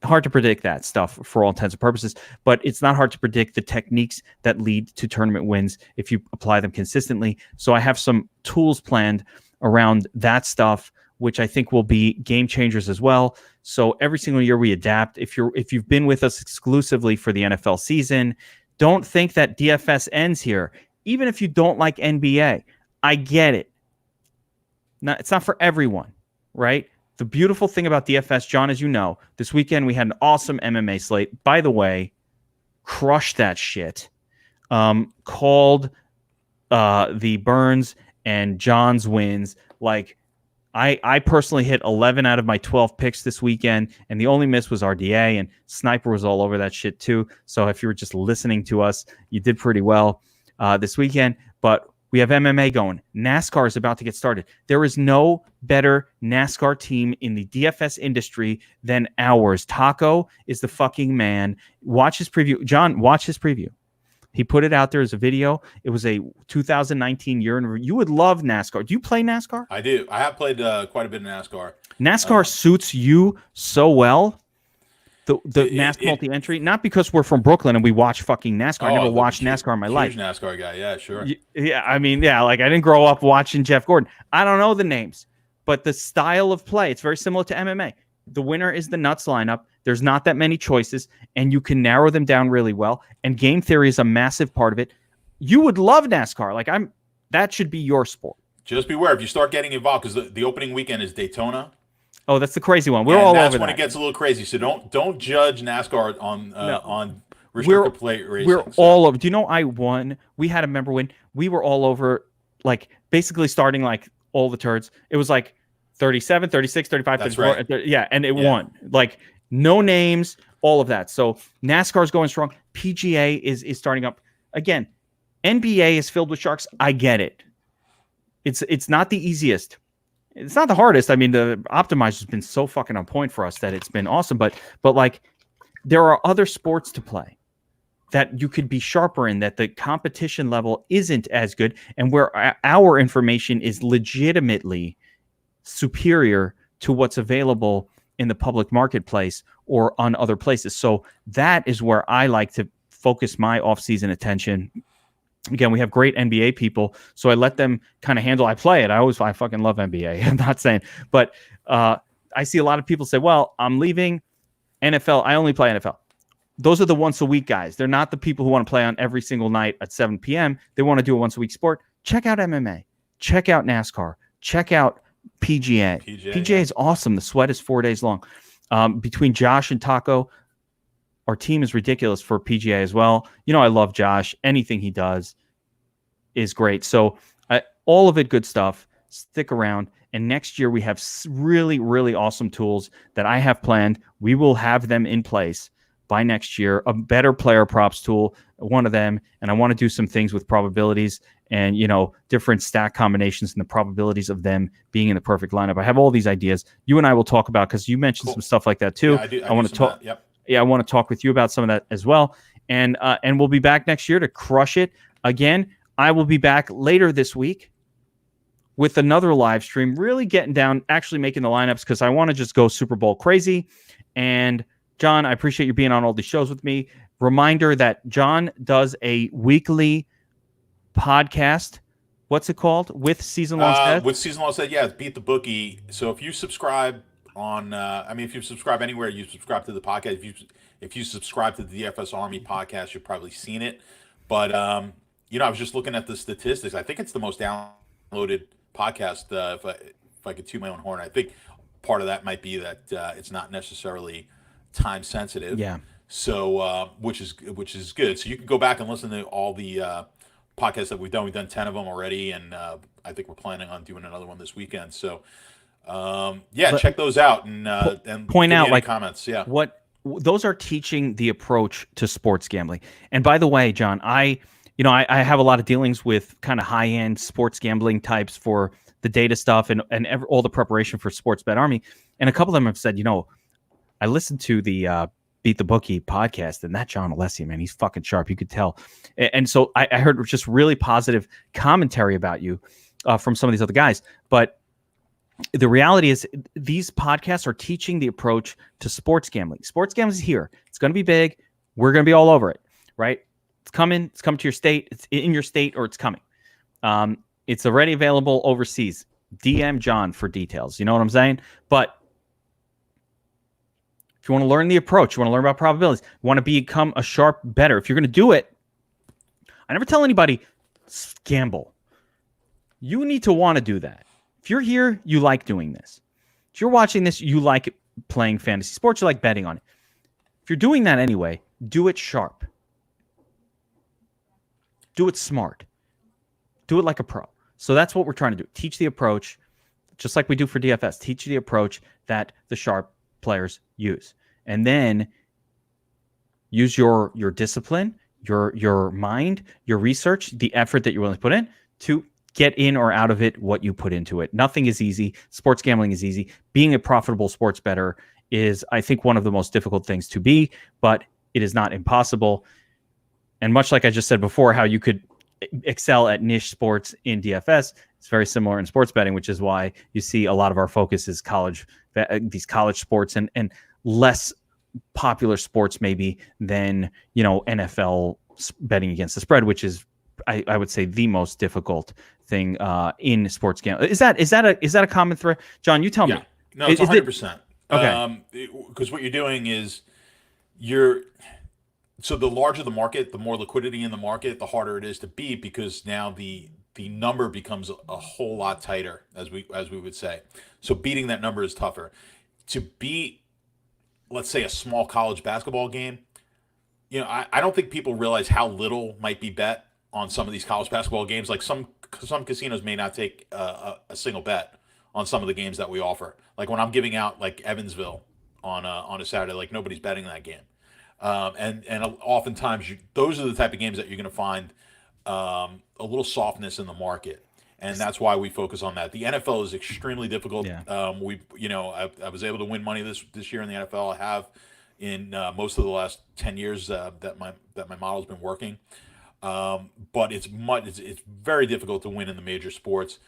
Hard to predict that stuff for all intents and purposes, but it's not hard to predict the techniques that lead to tournament wins if you apply them consistently. So I have some tools planned around that stuff, which I think will be game changers as well. So every single year we adapt. If you've been with us exclusively for the NFL season, don't think that DFS ends here. Even if you don't like NBA, I get it. It's not for everyone, right? The beautiful thing about DFS, John, as you know, this weekend we had an awesome MMA slate. By the way, crushed that shit. Called the Burns and John's wins. Like, I personally hit 11 out of my 12 picks this weekend, and the only miss was RDA, and Sniper was all over that shit too. So if you were just listening to us, you did pretty well this weekend. But we have MMA going. NASCAR is about to get started. There is no better NASCAR team in the DFS industry than ours. Taco is the fucking man. Watch his preview. John, watch his preview. He put it out there as a video. It was a 2019 year in review. You would love NASCAR. Do you play NASCAR? I do. I have played quite a bit of NASCAR. NASCAR suits you so well. The NASCAR multi-entry, not because we're from Brooklyn and we watch fucking NASCAR. I never watched NASCAR in my life. Huge NASCAR guy, yeah, sure. Yeah, I mean, yeah, like I didn't grow up watching Jeff Gordon. I don't know the names, but the style of play, it's very similar to MMA. The winner is the nuts lineup. There's not that many choices, and you can narrow them down really well. And game theory is a massive part of it. You would love NASCAR. Like that should be your sport. Just beware if you start getting involved, because the opening weekend is Daytona. Oh, that's the crazy one. We're all over that. That's when it gets a little crazy. So don't judge NASCAR on restricted plate racing. We're all over. Do you know I won? We had a member win. We were all over, like basically starting like all the turds. It was like 37, 36, 35, that's 34. Right. Yeah, and it won. Like no names, all of that. So NASCAR is going strong. PGA is starting up. Again, NBA is filled with sharks. I get it. It's not the easiest. It's not the hardest. I mean, the optimizer has been so fucking on point for us that it's been awesome. But like, there are other sports to play that you could be sharper in, that the competition level isn't as good, and where our information is legitimately superior to what's available in the public marketplace or on other places. So that is where I like to focus my off-season attention. Again, we have great NBA people, so I let them kind of handle. I play it. I fucking love NBA. I'm not saying, but I see a lot of people say, "Well, I'm leaving NFL. I only play NFL." Those are the once a week guys. They're not the people who want to play on every single night at 7 p.m. They want to do a once a week sport. Check out MMA. Check out NASCAR. Check out PGA. PGA is awesome. The sweat is 4 days long. Between Josh and Taco, our team is ridiculous for PGA as well. You know, I love Josh. Anything he does is great. So all of it, good stuff. Stick around. And next year we have really, really awesome tools that I have planned. We will have them in place by next year. A better player props tool, one of them. And I want to do some things with probabilities and, different stack combinations and the probabilities of them being in the perfect lineup. I have all these ideas. You and I will talk about, because you mentioned some stuff like that too. Yeah, I want to talk. Yep. Yeah, I want to talk with you about some of that as well. And we'll be back next year to crush it. again, I will be back later this week with another live stream, really getting down, actually making the lineups, because I want to just go Super Bowl crazy. And John, I appreciate you being on all these shows with me. Reminder that John does a weekly podcast. What's it called? With Season Long Said? With Season Long Said, yeah, it's Beat the Bookie. So if you subscribe on, if you subscribe anywhere, you subscribe to the podcast. If you subscribe to the DFS Army podcast, you've probably seen it. But I was just looking at the statistics. I think it's the most downloaded podcast. If I could toot my own horn, I think part of that might be that it's not necessarily time sensitive. Yeah. So which is good. So you can go back and listen to all the podcasts that we've done. We've done 10 of them already, and I think we're planning on doing another one this weekend. So check those out and point out like comments. Yeah, those are teaching the approach to sports gambling. And by the way, John, I have a lot of dealings with kind of high end sports gambling types for the data stuff and all the preparation for Sports Bet Army. And a couple of them have said, I listened to the Beat the Bookie podcast, and that John Alessia, man, he's fucking sharp. You could tell. And so I heard just really positive commentary about you from some of these other guys. But the reality is these podcasts are teaching the approach to sports gambling. Sports gambling is here. It's going to be big. We're going to be all over it, right? It's coming. It's coming to your state. It's in your state, or it's coming. It's already available overseas. DM John for details. You know what I'm saying? But if you want to learn the approach, you want to learn about probabilities, you want to become a sharp bettor, if you're going to do it, I never tell anybody, gamble. You need to want to do that. If you're here, you like doing this. If you're watching this, you like playing fantasy sports, you like betting on it. If you're doing that anyway, do it sharp. Do it smart. Do it like a pro. So that's what we're trying to do. Teach the approach, just like we do for DFS. Teach the approach that the sharp players use, and then use your discipline, your mind, your research, the effort that you're willing to put in to get in or out of it what you put into it. Nothing is easy. Sports gambling is easy. Being a profitable sports bettor is, I think, one of the most difficult things to be, but it is not impossible. And much like I just said before, how you could excel at niche sports in DFS, it's very similar in sports betting, which is why you see a lot of our focus is these college sports and less popular sports maybe than NFL betting against the spread, which is I would say the most difficult thing in sports gambling. Is that a common thread, John? You tell me. No, it's 100%. Okay, because what you're doing is so the larger the market, the more liquidity in the market, the harder it is to beat, because now the number becomes a whole lot tighter, as we would say. So beating that number is tougher. To beat, let's say, a small college basketball game, I don't think people realize how little might be bet on some of these college basketball games. Like some casinos may not take a single bet on some of the games that we offer. Like when I'm giving out like Evansville on a Saturday, like nobody's betting that game. And oftentimes those are the type of games that you're going to find a little softness in the market, and that's why we focus on that. The NFL is extremely difficult. Yeah. I was able to win money this year in the NFL. I have in most of the last 10 years that my model's been working. But it's very difficult to win in the major sports.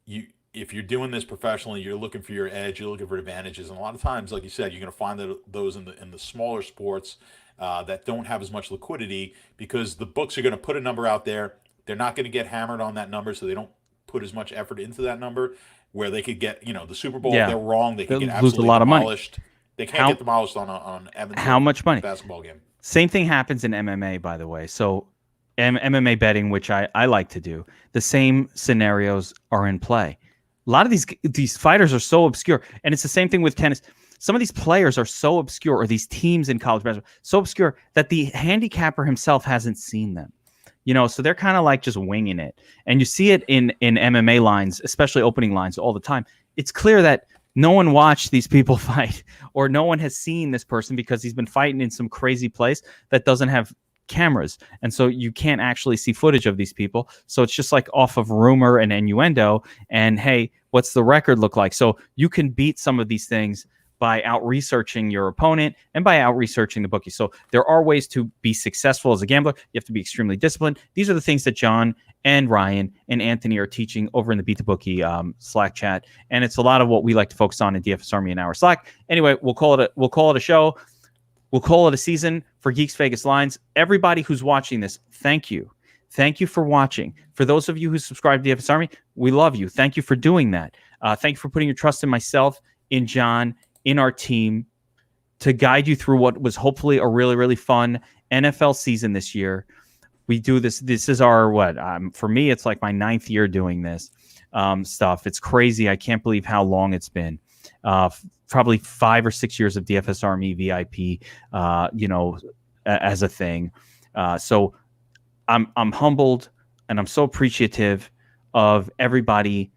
If you're doing this professionally, you're looking for your edge, you're looking for advantages, and a lot of times, like you said, you're going to find those in the smaller sports that don't have as much liquidity, because the books are going to put a number out there. They're not going to get hammered on that number, so they don't put as much effort into that number, where they could get, the Super Bowl. Yeah. If they're wrong, they could get lose absolutely a lot of demolished. money. They can't get demolished on Evansville. How much money? Basketball game. Same thing happens in MMA, by the way. So MMA betting, which I like to do, the same scenarios are in play. A lot of these fighters are so obscure, and it's the same thing with tennis. Some of these players are so obscure, or these teams in college basketball, so obscure that the handicapper himself hasn't seen them. So they're kind of like just winging it. And you see it in MMA lines, especially opening lines, all the time. It's clear that no one watched these people fight, or no one has seen this person because he's been fighting in some crazy place that doesn't have cameras. And so you can't actually see footage of these people. So it's just like off of rumor and innuendo. And hey, what's the record look like? So you can beat some of these things by out researching your opponent and by out researching the bookie. So there are ways to be successful as a gambler. You have to be extremely disciplined. These are the things that John and Ryan and Anthony are teaching over in the Beat the Bookie Slack chat, and it's a lot of what we like to focus on in DFS Army in our Slack. Anyway, we'll call it a show. We'll call it a season for Geeks Vegas Lines. Everybody who's watching this, thank you. Thank you for watching. For those of you who subscribe to DFS Army, we love you. Thank you for doing that. Thank you for putting your trust in myself, in John, in our team to guide you through what was hopefully a really, really fun NFL season this year. We do this. This is our, for me, it's like my 9th year doing this stuff. It's crazy. I can't believe how long it's been. Probably 5 or 6 years of DFS Army VIP, as a thing. So I'm humbled and I'm so appreciative of everybody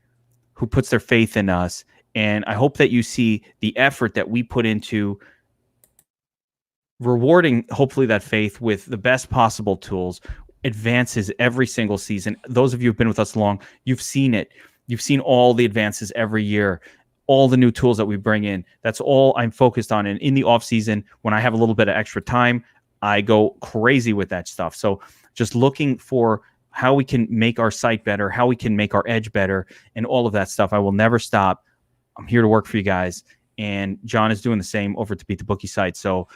who puts their faith in us. And I hope that you see the effort that we put into rewarding, hopefully, that faith with the best possible tools, advances every single season. Those of you who've been with us long, you've seen it. You've seen all the advances every year, all the new tools that we bring in. That's all I'm focused on. And in the off season, when I have a little bit of extra time, I go crazy with that stuff. So just looking for how we can make our site better, how we can make our edge better, and all of that stuff. I will never stop. I'm here to work for you guys. And John is doing the same over at the Beat the Bookie site. So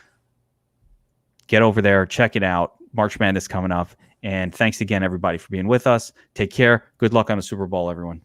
get over there, check it out. March Madness coming up. And thanks again, everybody, for being with us. Take care. Good luck on the Super Bowl, everyone.